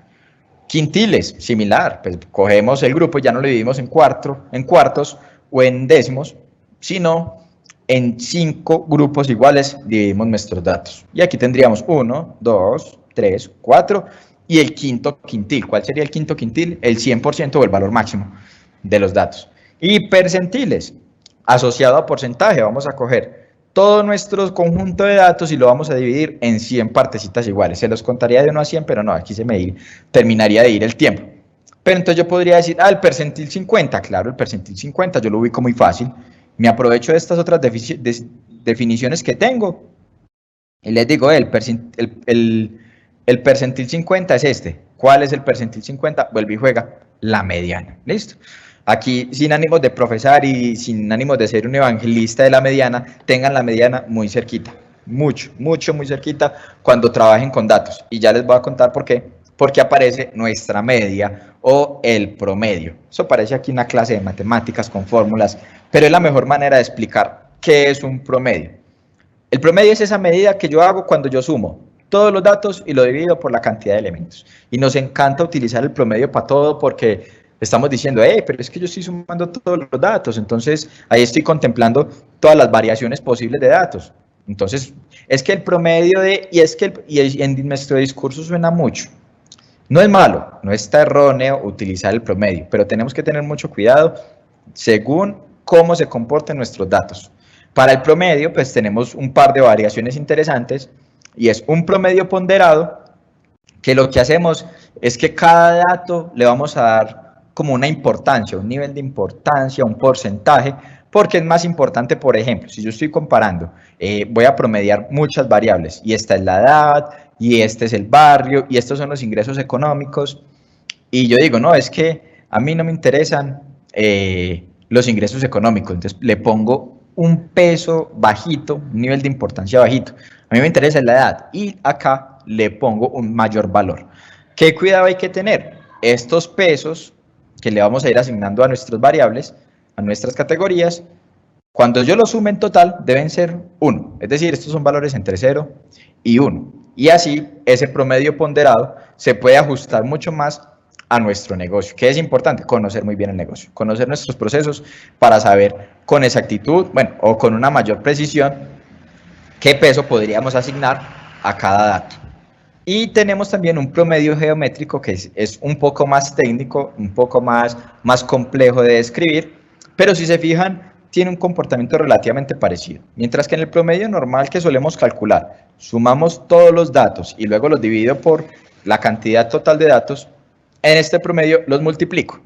Quintiles, similar, pues cogemos el grupo, ya no lo dividimos en cuartos o en décimos, sino en 5 grupos iguales dividimos nuestros datos. Y aquí tendríamos 1, 2, 3, 4 y el quinto quintil. ¿Cuál sería el quinto quintil? El 100% o el valor máximo de los datos. Y percentiles, asociado a porcentaje, vamos a coger todo nuestro conjunto de datos y lo vamos a dividir en 100 partecitas iguales. Se los contaría de 1 a 100, pero no, aquí terminaría de ir el tiempo. Pero entonces yo podría decir, el percentil 50, claro, el percentil 50 yo lo ubico muy fácil. Me aprovecho de estas otras definiciones que tengo y les digo, el percentil 50 es este. ¿Cuál es el percentil 50? Vuelve y juega la mediana. ¿Listo? Aquí, sin ánimos de profesar y sin ánimos de ser un evangelista de la mediana, tengan la mediana muy cerquita. Muy cerquita cuando trabajen con datos. Y ya les voy a contar por qué. Porque aparece nuestra media o el promedio. Eso aparece aquí en una clase de matemáticas con fórmulas, pero es la mejor manera de explicar qué es un promedio. El promedio es esa medida que yo hago cuando yo sumo todos los datos y lo divido por la cantidad de elementos. Y nos encanta utilizar el promedio para todo porque estamos diciendo, pero es que yo estoy sumando todos los datos, entonces ahí estoy contemplando todas las variaciones posibles de datos. Entonces, es que el promedio y en nuestro discurso suena mucho. No es malo, no está erróneo utilizar el promedio, pero tenemos que tener mucho cuidado según cómo se comporten nuestros datos. Para el promedio, pues tenemos un par de variaciones interesantes y es un promedio ponderado, que lo que hacemos es que cada dato le vamos a dar como una importancia, un nivel de importancia, un porcentaje, porque es más importante, por ejemplo, si yo estoy comparando, voy a promediar muchas variables y esta es la edad, y este es el barrio, y estos son los ingresos económicos, y yo digo, no, es que a mí no me interesan los ingresos económicos, entonces le pongo un peso bajito, un nivel de importancia bajito, a mí me interesa la edad, y acá le pongo un mayor valor. ¿Qué cuidado hay que tener? Estos pesos que le vamos a ir asignando a nuestras variables, a nuestras categorías, cuando yo los sume en total, deben ser 1, es decir, estos son valores entre 0 y 1. Y así, ese promedio ponderado se puede ajustar mucho más a nuestro negocio. ¿Qué es importante? Conocer muy bien el negocio, conocer nuestros procesos para saber con exactitud, o con una mayor precisión, qué peso podríamos asignar a cada dato. Y tenemos también un promedio geométrico que es un poco más técnico, un poco más complejo de describir, pero si se fijan, tiene un comportamiento relativamente parecido. Mientras que en el promedio normal que solemos calcular, sumamos todos los datos y luego los divido por la cantidad total de datos, en este promedio los multiplico.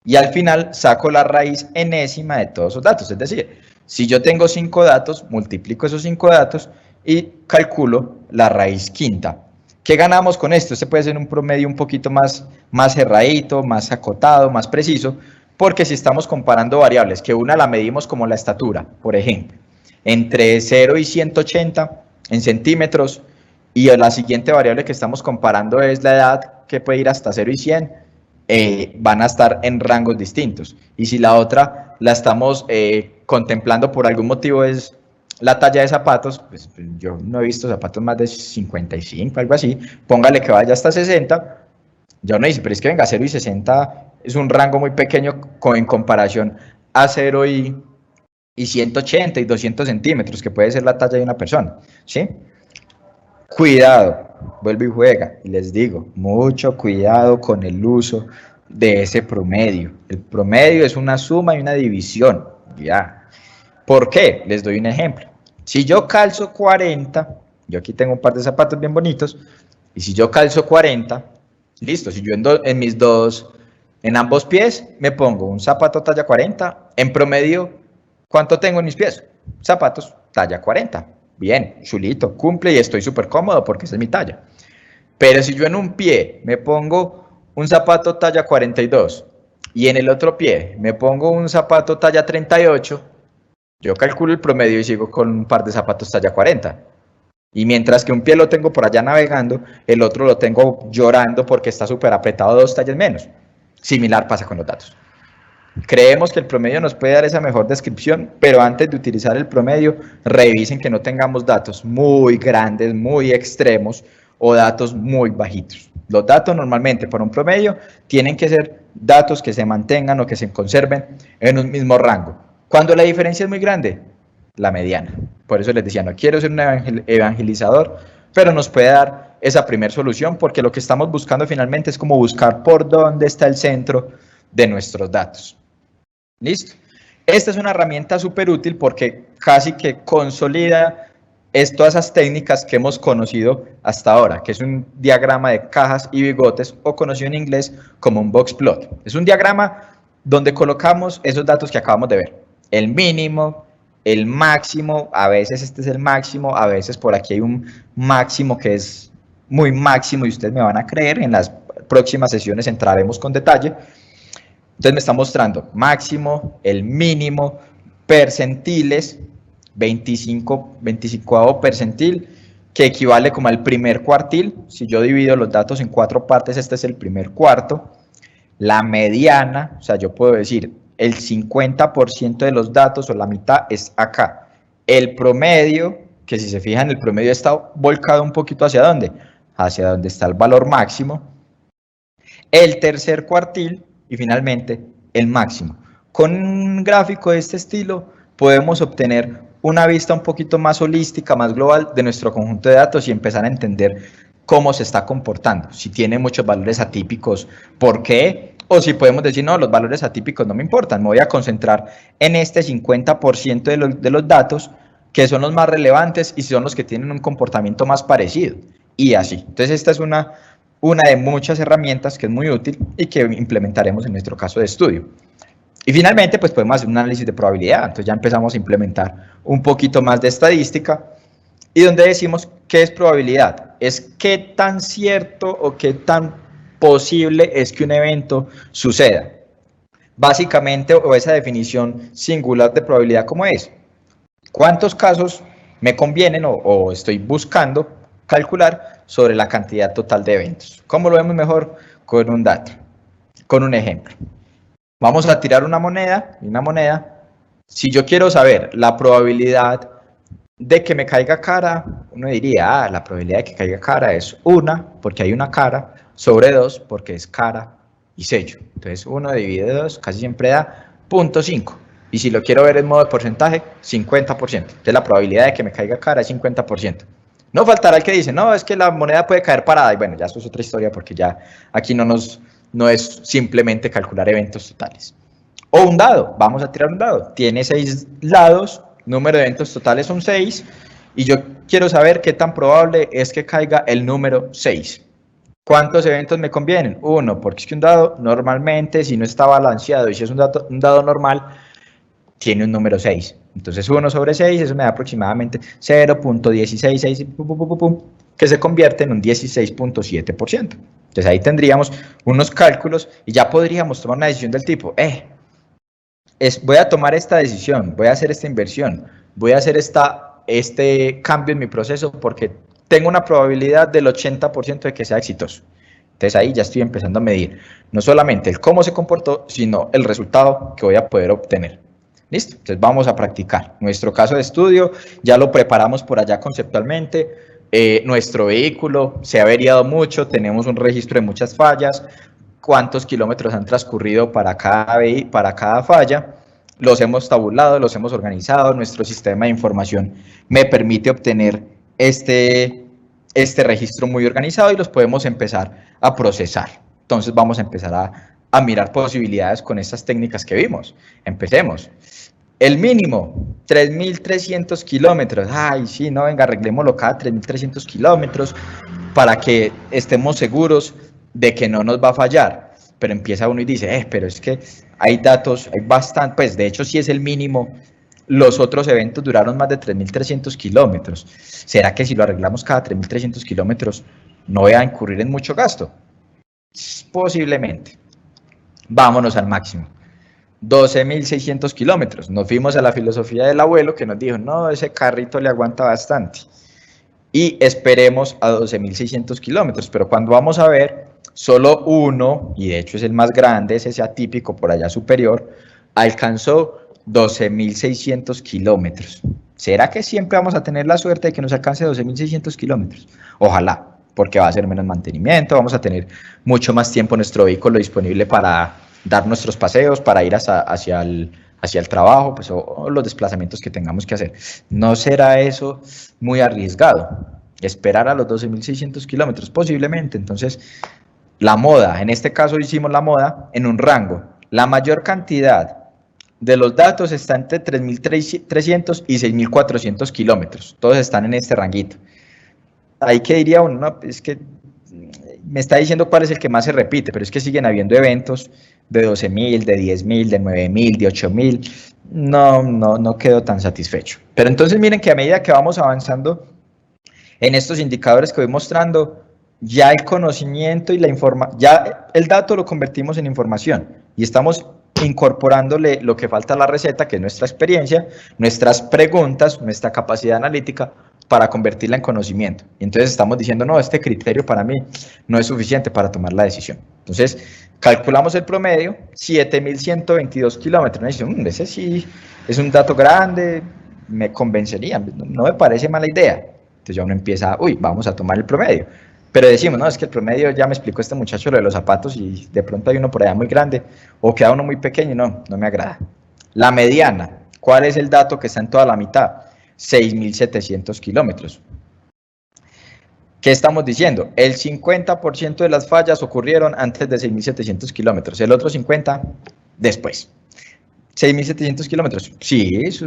Y al final saco la raíz enésima de todos esos datos. Es decir, si yo tengo 5 datos, multiplico esos 5 datos y calculo la raíz quinta. ¿Qué ganamos con esto? Este puede ser un promedio un poquito más cerradito, más acotado, más preciso, porque si estamos comparando variables, que una la medimos como la estatura, por ejemplo, entre 0 y 180 en centímetros, y la siguiente variable que estamos comparando es la edad, que puede ir hasta 0 y 100, van a estar en rangos distintos. Y si la otra la estamos contemplando por algún motivo es la talla de zapatos, pues yo no he visto zapatos más de 55, algo así, póngale que vaya hasta 60, ya uno dice, pero es que venga, 0 y 60 es un rango muy pequeño en comparación a 0 y 180 y 200 centímetros, que puede ser la talla de una persona, ¿sí? Cuidado, vuelve y juega, y les digo, mucho cuidado con el uso de ese promedio. El promedio es una suma y una división, ya. ¿Por qué? Les doy un ejemplo. Si yo calzo 40, yo aquí tengo un par de zapatos bien bonitos, y si yo calzo 40, listo, si yo en ambos pies me pongo un zapato talla 40, en promedio, ¿cuánto tengo en mis pies? Zapatos talla 40. Bien, chulito, cumple y estoy súper cómodo porque esa es mi talla. Pero si yo en un pie me pongo un zapato talla 42 y en el otro pie me pongo un zapato talla 38, yo calculo el promedio y sigo con un par de zapatos talla 40. Y mientras que un pie lo tengo por allá navegando, el otro lo tengo llorando porque está súper apretado 2 tallas menos. Similar pasa con los datos. Creemos que el promedio nos puede dar esa mejor descripción, pero antes de utilizar el promedio, revisen que no tengamos datos muy grandes, muy extremos o datos muy bajitos. Los datos normalmente para un promedio tienen que ser datos que se mantengan o que se conserven en un mismo rango. Cuando la diferencia es muy grande, la mediana. Por eso les decía, no quiero ser un evangelizador, pero nos puede dar esa primera solución, porque lo que estamos buscando finalmente es como buscar por dónde está el centro de nuestros datos. ¿Listo? Esta es una herramienta súper útil porque casi que consolida todas esas técnicas que hemos conocido hasta ahora, que es un diagrama de cajas y bigotes, o conocido en inglés como un box plot. Es un diagrama donde colocamos esos datos que acabamos de ver. El mínimo, el máximo, a veces este es el máximo, a veces por aquí hay un máximo que es muy máximo y ustedes me van a creer, en las próximas sesiones entraremos con detalle. Entonces me está mostrando máximo, el mínimo, percentiles, 25 percentil, que equivale como al primer cuartil. Si yo divido los datos en 4 partes, este es el primer cuarto. La mediana, o sea, yo puedo decir el 50% de los datos o la mitad es acá. El promedio, que si se fijan, el promedio está volcado un poquito hacia dónde, hacia donde está el valor máximo. El tercer cuartil y finalmente el máximo. Con un gráfico de este estilo podemos obtener una vista un poquito más holística, más global de nuestro conjunto de datos y empezar a entender cómo se está comportando, si tiene muchos valores atípicos, por qué, o si podemos decir, no, los valores atípicos no me importan, me voy a concentrar en este 50% de los datos que son los más relevantes y son los que tienen un comportamiento más parecido, y así. Entonces esta es una de muchas herramientas que es muy útil y que implementaremos en nuestro caso de estudio. Y finalmente, pues podemos hacer un análisis de probabilidad. Entonces ya empezamos a implementar un poquito más de estadística y donde decimos qué es probabilidad. Es qué tan cierto o qué tan posible es que un evento suceda. Básicamente, o esa definición singular de probabilidad, ¿cómo es? ¿Cuántos casos me convienen o estoy buscando calcular sobre la cantidad total de eventos? ¿Cómo lo vemos mejor? Con un dato, con un ejemplo. Vamos a tirar una moneda. Si yo quiero saber la probabilidad de que me caiga cara, uno diría, la probabilidad de que caiga cara es 1, porque hay una cara, sobre 2, porque es cara y sello. Entonces 1 dividido 2 casi siempre da 0.5. Y si lo quiero ver en modo de porcentaje, 50%. Entonces la probabilidad de que me caiga cara es 50%. No faltará el que dice, no, es que la moneda puede caer parada. Y bueno, ya eso es otra historia porque ya aquí no es simplemente calcular eventos totales. O un dado, vamos a tirar un dado. Tiene 6 lados, número de eventos totales son 6. Y yo quiero saber qué tan probable es que caiga el número 6. ¿Cuántos eventos me convienen? 1, porque es que un dado normalmente, si no está balanceado y si es un dado normal, tiene un número 6. Entonces 1 sobre 6, eso me da aproximadamente 0.166, que se convierte en un 16.7%. Entonces ahí tendríamos unos cálculos y ya podríamos tomar una decisión del tipo, voy a tomar esta decisión, voy a hacer esta inversión, voy a hacer este cambio en mi proceso porque tengo una probabilidad del 80% de que sea exitoso. Entonces ahí ya estoy empezando a medir no solamente el cómo se comportó, sino el resultado que voy a poder obtener. Listo, entonces vamos a practicar. Nuestro caso de estudio ya lo preparamos por allá conceptualmente. Nuestro vehículo se ha averiado mucho, tenemos un registro de muchas fallas, cuántos kilómetros han transcurrido para cada falla, los hemos tabulado, los hemos organizado, nuestro sistema de información me permite obtener este registro muy organizado y los podemos empezar a procesar. Entonces vamos a empezar a mirar posibilidades con estas técnicas que vimos. Empecemos. El mínimo, 3.300 kilómetros. Ay, sí, no, venga, arreglémoslo cada 3.300 kilómetros para que estemos seguros de que no nos va a fallar. Pero empieza uno y dice, pero es que hay datos, hay bastante, pues de hecho sí es el mínimo. Los otros eventos duraron más de 3.300 kilómetros. ¿Será que si lo arreglamos cada 3.300 kilómetros no voy a incurrir en mucho gasto? Posiblemente. Vámonos al máximo. 12.600 kilómetros. Nos fuimos a la filosofía del abuelo que nos dijo, no, ese carrito le aguanta bastante. Y esperemos a 12.600 kilómetros. Pero cuando vamos a ver, solo uno, y de hecho es el más grande, es ese atípico por allá superior, alcanzó 12.600 kilómetros. ¿Será que siempre vamos a tener la suerte de que nos alcance 12.600 kilómetros? Ojalá, porque va a ser menos mantenimiento, vamos a tener mucho más tiempo nuestro vehículo disponible para dar nuestros paseos, para ir hacia el trabajo, pues, o los desplazamientos que tengamos que hacer. ¿No será eso muy arriesgado? Esperar a los 12.600 kilómetros, posiblemente. Entonces, la moda, en este caso hicimos la moda en un rango. La mayor cantidad de los datos está entre 3.300 y 6.400 kilómetros. Todos están en este ranguito. Ahí que diría uno, no, es que me está diciendo cuál es el que más se repite, pero es que siguen habiendo eventos de 12.000, de 10.000, de 9.000, de 8.000. No quedo tan satisfecho. Pero entonces miren que a medida que vamos avanzando en estos indicadores que voy mostrando, ya el conocimiento y ya el dato lo convertimos en información y estamos incorporándole lo que falta a la receta, que es nuestra experiencia, nuestras preguntas, nuestra capacidad analítica, para convertirla en conocimiento. Y entonces estamos diciendo, no, este criterio para mí no es suficiente para tomar la decisión. Entonces, calculamos el promedio, 7.122 kilómetros. Ese sí es un dato grande, me convencería, no me parece mala idea. Entonces ya uno empieza, vamos a tomar el promedio. Pero decimos, no, es que el promedio, ya me explicó este muchacho lo de los zapatos y de pronto hay uno por allá muy grande o queda uno muy pequeño, no me agrada. La mediana, ¿cuál es el dato que está en toda la mitad? 6.700 kilómetros. ¿Qué estamos diciendo? El 50% de las fallas ocurrieron antes de 6.700 kilómetros, el otro 50% después. 6.700 kilómetros, sí, eso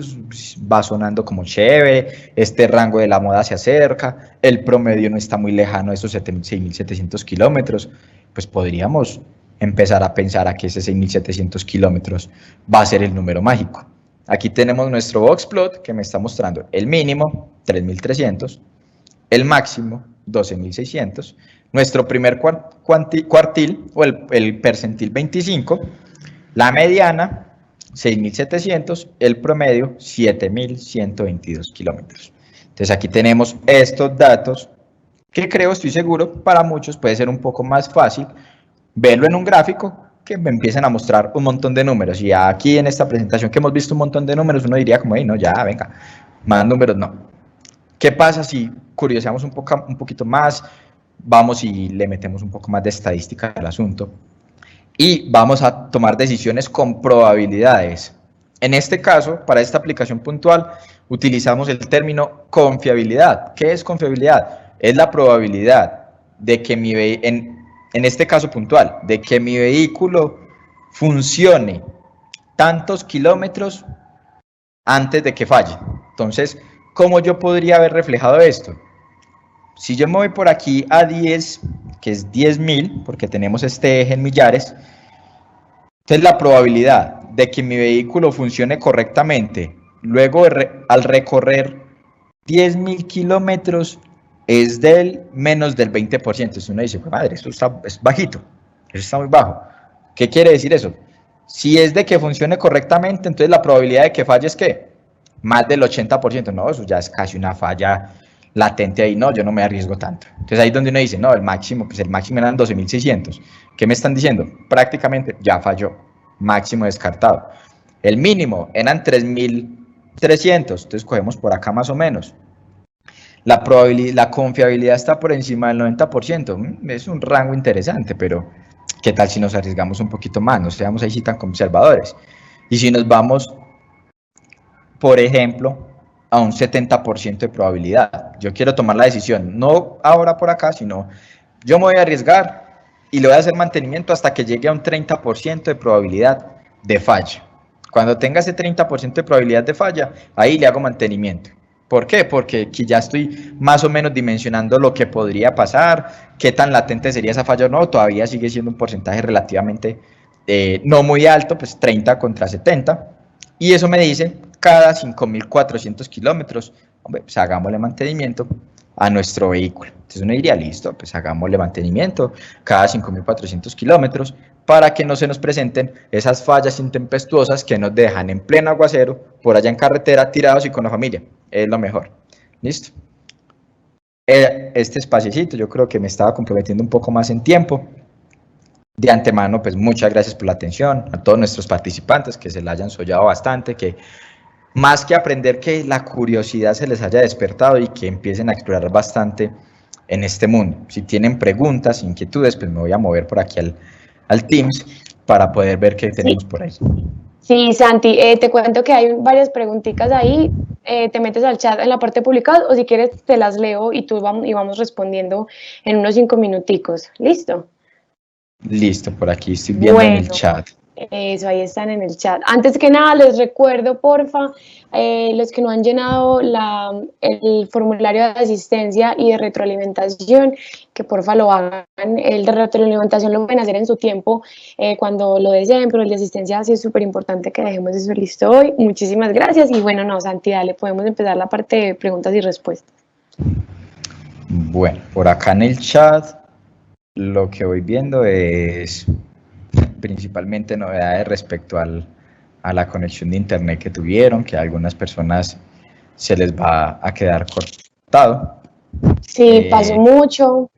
va sonando como chévere, este rango de la moda se acerca, el promedio no está muy lejano de esos 6.700 kilómetros, pues podríamos empezar a pensar a que ese 6.700 kilómetros va a ser el número mágico. Aquí tenemos nuestro boxplot que me está mostrando el mínimo, 3.300, el máximo, 12.600, nuestro primer cuartil o el percentil 25, la mediana, 6.700, el promedio 7.122 kilómetros. Entonces aquí tenemos estos datos que estoy seguro, para muchos puede ser un poco más fácil verlo en un gráfico que me empiecen a mostrar un montón de números. Y aquí en esta presentación que hemos visto un montón de números, uno diría como, no, ya, venga, más números no. ¿Qué pasa si curioseamos un poquito más, vamos y le metemos un poco más de estadística al asunto? Y vamos a tomar decisiones con probabilidades. En este caso, para esta aplicación puntual, utilizamos el término confiabilidad. ¿Qué es confiabilidad? Es la probabilidad de que en este caso puntual, de que mi vehículo funcione tantos kilómetros antes de que falle. Entonces, ¿cómo yo podría haber reflejado esto? Si yo me voy por aquí a 10, que es 10.000, porque tenemos este eje en millares, entonces la probabilidad de que mi vehículo funcione correctamente luego al recorrer 10.000 kilómetros es del menos del 20%. Entonces uno dice, madre, esto es bajito, eso está muy bajo. ¿Qué quiere decir eso? Si es de que funcione correctamente, entonces la probabilidad de que falle es ¿qué? Más del 80%. No, eso ya es casi una falla latente ahí, no, yo no me arriesgo tanto. Entonces ahí es donde uno dice, no, el máximo eran 12.600. ¿Qué me están diciendo? Prácticamente ya falló, máximo descartado. El mínimo eran 3.300, entonces cogemos por acá más o menos. La confiabilidad está por encima del 90%, es un rango interesante, pero ¿qué tal si nos arriesgamos un poquito más? No seamos ahí sí tan conservadores. Y si nos vamos, por ejemplo, a un 70% de probabilidad, yo quiero tomar la decisión, no ahora por acá, sino yo me voy a arriesgar y le voy a hacer mantenimiento hasta que llegue a un 30% de probabilidad de falla. Cuando tenga ese 30% de probabilidad de falla, ahí le hago mantenimiento. ¿Por qué? Porque aquí ya estoy más o menos dimensionando lo que podría pasar, qué tan latente sería esa falla o no, todavía sigue siendo un porcentaje relativamente no muy alto, pues 30 contra 70, y eso me dice cada 5.400 kilómetros, hombre, pues hagámosle mantenimiento a nuestro vehículo. Entonces uno diría, listo, pues hagámosle mantenimiento cada 5.400 kilómetros para que no se nos presenten esas fallas intempestuosas que nos dejan en pleno aguacero, por allá en carretera, tirados y con la familia. Es lo mejor. ¿Listo? Este espaciecito yo creo que me estaba comprometiendo un poco más en tiempo. De antemano, pues muchas gracias por la atención, a todos nuestros participantes que se la hayan sollado bastante, que más que aprender, que la curiosidad se les haya despertado y que empiecen a explorar bastante en este mundo. Si tienen preguntas, inquietudes, pues me voy a mover por aquí al Teams para poder ver qué tenemos por ahí. Sí, Santi, te cuento que hay varias preguntitas ahí, te metes al chat en la parte publicada o si quieres te las leo y vamos respondiendo en unos 5 minuticos. ¿Listo? Listo, por aquí estoy viendo en el chat. Eso, ahí están en el chat. Antes que nada, les recuerdo, porfa, los que no han llenado el formulario de asistencia y de retroalimentación, que porfa lo hagan. El de retroalimentación lo pueden hacer en su tiempo cuando lo deseen, pero el de asistencia sí es súper importante que dejemos eso listo hoy. Muchísimas gracias. Y bueno, no, Santi, dale, podemos empezar la parte de preguntas y respuestas. Bueno, por acá en el chat lo que voy viendo es principalmente novedades respecto a la conexión de internet que tuvieron, que a algunas personas se les va a quedar cortado. Sí, pasó mucho,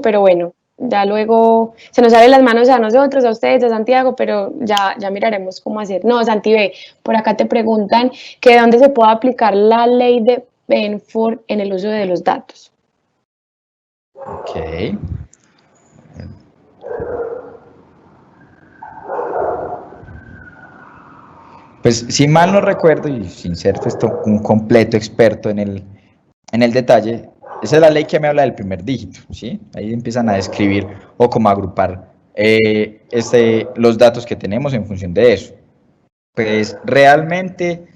pero bueno, ya luego se nos salen las manos a nosotros, a ustedes, a Santiago, pero ya miraremos cómo hacer. No, Santi, ve, por acá te preguntan que dónde se puede aplicar la ley de Benford en el uso de los datos. Ok. Pues si mal no recuerdo, y sin ser un completo experto en el detalle, esa es la ley que me habla del primer dígito, ¿sí? Ahí empiezan a describir o como agrupar los datos que tenemos en función de eso. Pues realmente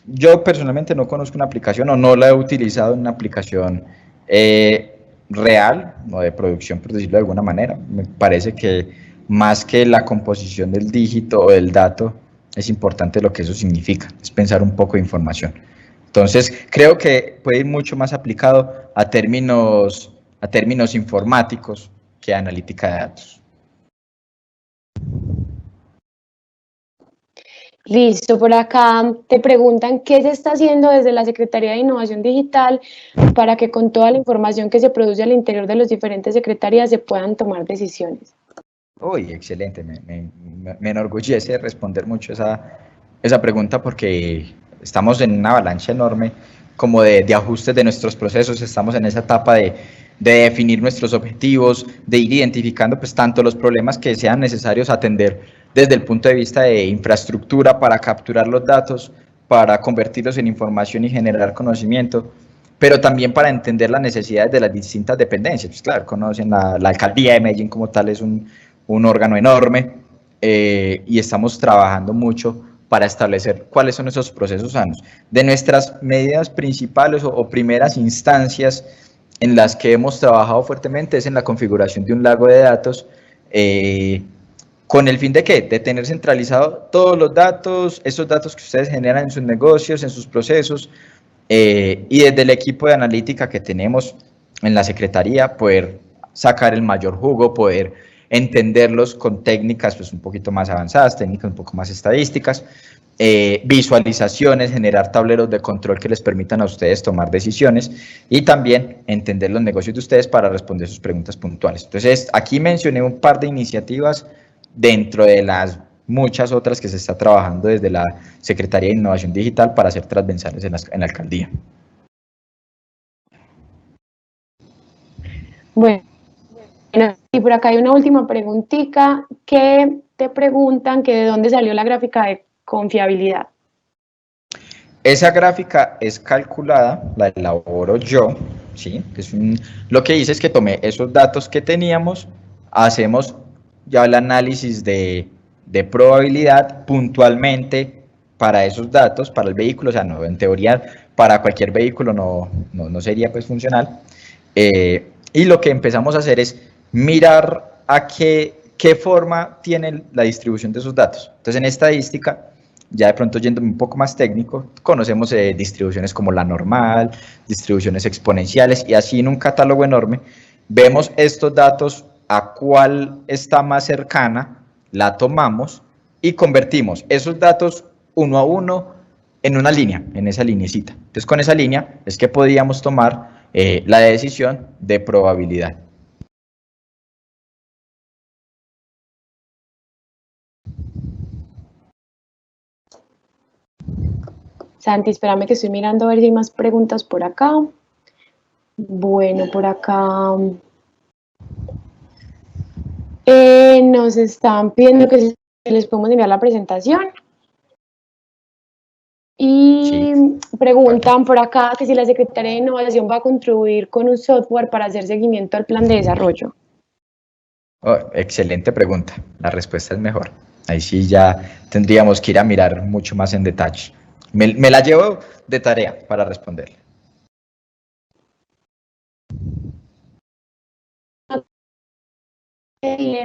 yo personalmente no conozco una aplicación o no la he utilizado en una aplicación real o de producción, por decirlo de alguna manera. Me parece que más que la composición del dígito o del dato, es importante lo que eso significa, es pensar un poco de información. Entonces, creo que puede ir mucho más aplicado a términos informáticos que a analítica de datos. Listo, por acá te preguntan qué se está haciendo desde la Secretaría de Innovación Digital para que con toda la información que se produce al interior de las diferentes secretarías se puedan tomar decisiones. Uy, excelente, me enorgullece responder mucho esa pregunta porque estamos en una avalancha enorme como de ajustes de nuestros procesos, estamos en esa etapa de definir nuestros objetivos, de ir identificando pues tanto los problemas que sean necesarios atender desde el punto de vista de infraestructura para capturar los datos, para convertirlos en información y generar conocimiento, pero también para entender las necesidades de las distintas dependencias. Pues claro, conocen la alcaldía de Medellín como tal, es un órgano enorme y estamos trabajando mucho para establecer cuáles son esos procesos sanos. De nuestras medidas principales o primeras instancias en las que hemos trabajado fuertemente es en la configuración de un lago de datos con el fin de ¿qué? De tener centralizado todos los datos, esos datos que ustedes generan en sus negocios, en sus procesos, y desde el equipo de analítica que tenemos en la Secretaría poder sacar el mayor jugo, poder entenderlos con técnicas pues un poquito más avanzadas, técnicas un poco más estadísticas, visualizaciones, generar tableros de control que les permitan a ustedes tomar decisiones y también entender los negocios de ustedes para responder sus preguntas puntuales. Entonces, aquí mencioné un par de iniciativas dentro de las muchas otras que se está trabajando desde la Secretaría de Innovación Digital para hacer transversales en la alcaldía. Bueno, y por acá hay una última preguntita que te preguntan que de dónde salió la gráfica de confiabilidad. Esa gráfica es calculada, la elaboro yo, ¿sí? Lo que hice es que tomé esos datos que teníamos, hacemos ya el análisis de probabilidad puntualmente para esos datos, para el vehículo, o sea, no, en teoría para cualquier vehículo no sería pues funcional, y lo que empezamos a hacer es mirar a qué forma tiene la distribución de esos datos. Entonces, en estadística, ya de pronto yéndome un poco más técnico, conocemos distribuciones como la normal, distribuciones exponenciales, y así en un catálogo enorme vemos estos datos a cuál está más cercana, la tomamos y convertimos esos datos uno a uno en una línea, en esa lineecita. Entonces, con esa línea es que podíamos tomar la decisión de probabilidad. Santi, espérame que estoy mirando a ver si hay más preguntas por acá. Bueno, por acá nos están pidiendo que les podemos enviar la presentación. Y sí, preguntan por acá que si la Secretaría de Innovación va a contribuir con un software para hacer seguimiento al plan de desarrollo. Oh, excelente pregunta. La respuesta es mejor. Ahí sí ya tendríamos que ir a mirar mucho más en detalle. Me la llevo de tarea para responderle.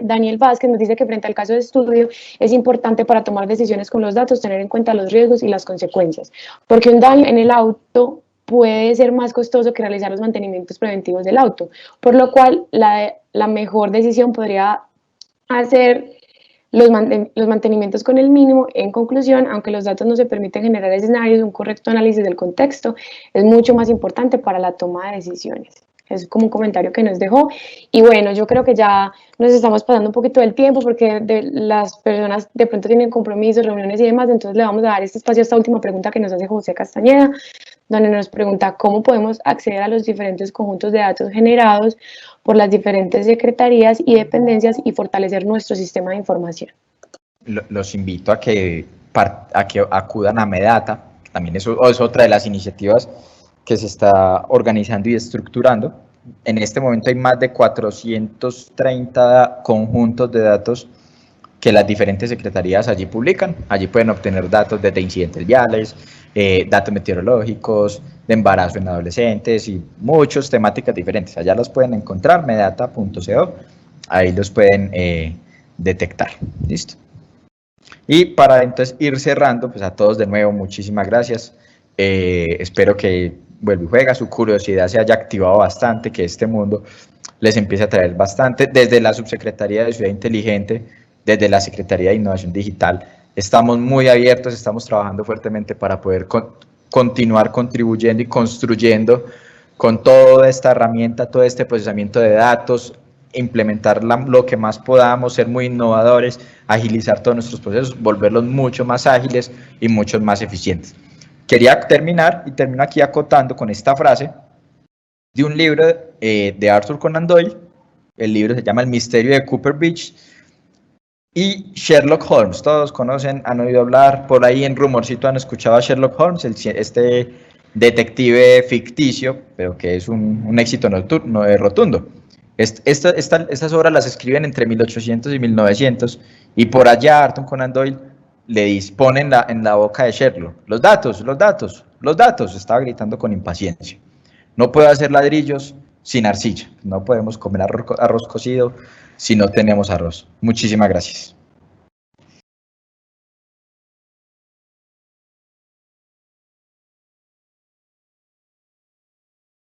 Daniel Vázquez nos dice que frente al caso de estudio es importante para tomar decisiones con los datos tener en cuenta los riesgos y las consecuencias, porque un daño en el auto puede ser más costoso que realizar los mantenimientos preventivos del auto, por lo cual la mejor decisión podría hacer los mantenimientos con el mínimo. En conclusión, aunque los datos no se permiten generar escenarios, un correcto análisis del contexto es mucho más importante para la toma de decisiones. Es como un comentario que nos dejó. Y bueno, yo creo que ya nos estamos pasando un poquito del tiempo porque las personas de pronto tienen compromisos, reuniones y demás, entonces le vamos a dar este espacio a esta última pregunta que nos hace José Castañeda, donde nos pregunta cómo podemos acceder a los diferentes conjuntos de datos generados por las diferentes secretarías y dependencias y fortalecer nuestro sistema de información. Los invito a que acudan a Medata, que también es otra de las iniciativas que se está organizando y estructurando. En este momento hay más de 430 conjuntos de datos que las diferentes secretarías allí publican. Allí pueden obtener datos de incidentes viales, datos meteorológicos, de embarazo en adolescentes y muchas temáticas diferentes. Allá los pueden encontrar, medata.co, ahí los pueden detectar. ¿Listo? Y para entonces ir cerrando, pues a todos de nuevo, muchísimas gracias. Espero que Vuelve y Juega, su curiosidad se haya activado bastante, que este mundo les empiece a traer bastante. Desde la Subsecretaría de Ciudad Inteligente, desde la Secretaría de Innovación Digital, estamos muy abiertos, estamos trabajando fuertemente para poder continuar contribuyendo y construyendo con toda esta herramienta, todo este procesamiento de datos, implementar lo que más podamos, ser muy innovadores, agilizar todos nuestros procesos, volverlos mucho más ágiles y mucho más eficientes. Quería terminar, y termino aquí acotando con esta frase de un libro de Arthur Conan Doyle. El libro se llama El misterio de Cooper Beach, y Sherlock Holmes. Todos conocen, han oído hablar, por ahí en rumorcito han escuchado a Sherlock Holmes, este detective ficticio, pero que es un éxito rotundo. Estas obras las escriben entre 1800 y 1900, y por allá Arthur Conan Doyle le disponen en la boca de Sherlock: los datos, los datos, los datos. Estaba gritando con impaciencia. No puedo hacer ladrillos sin arcilla. No podemos comer arroz cocido si no tenemos arroz. Muchísimas gracias.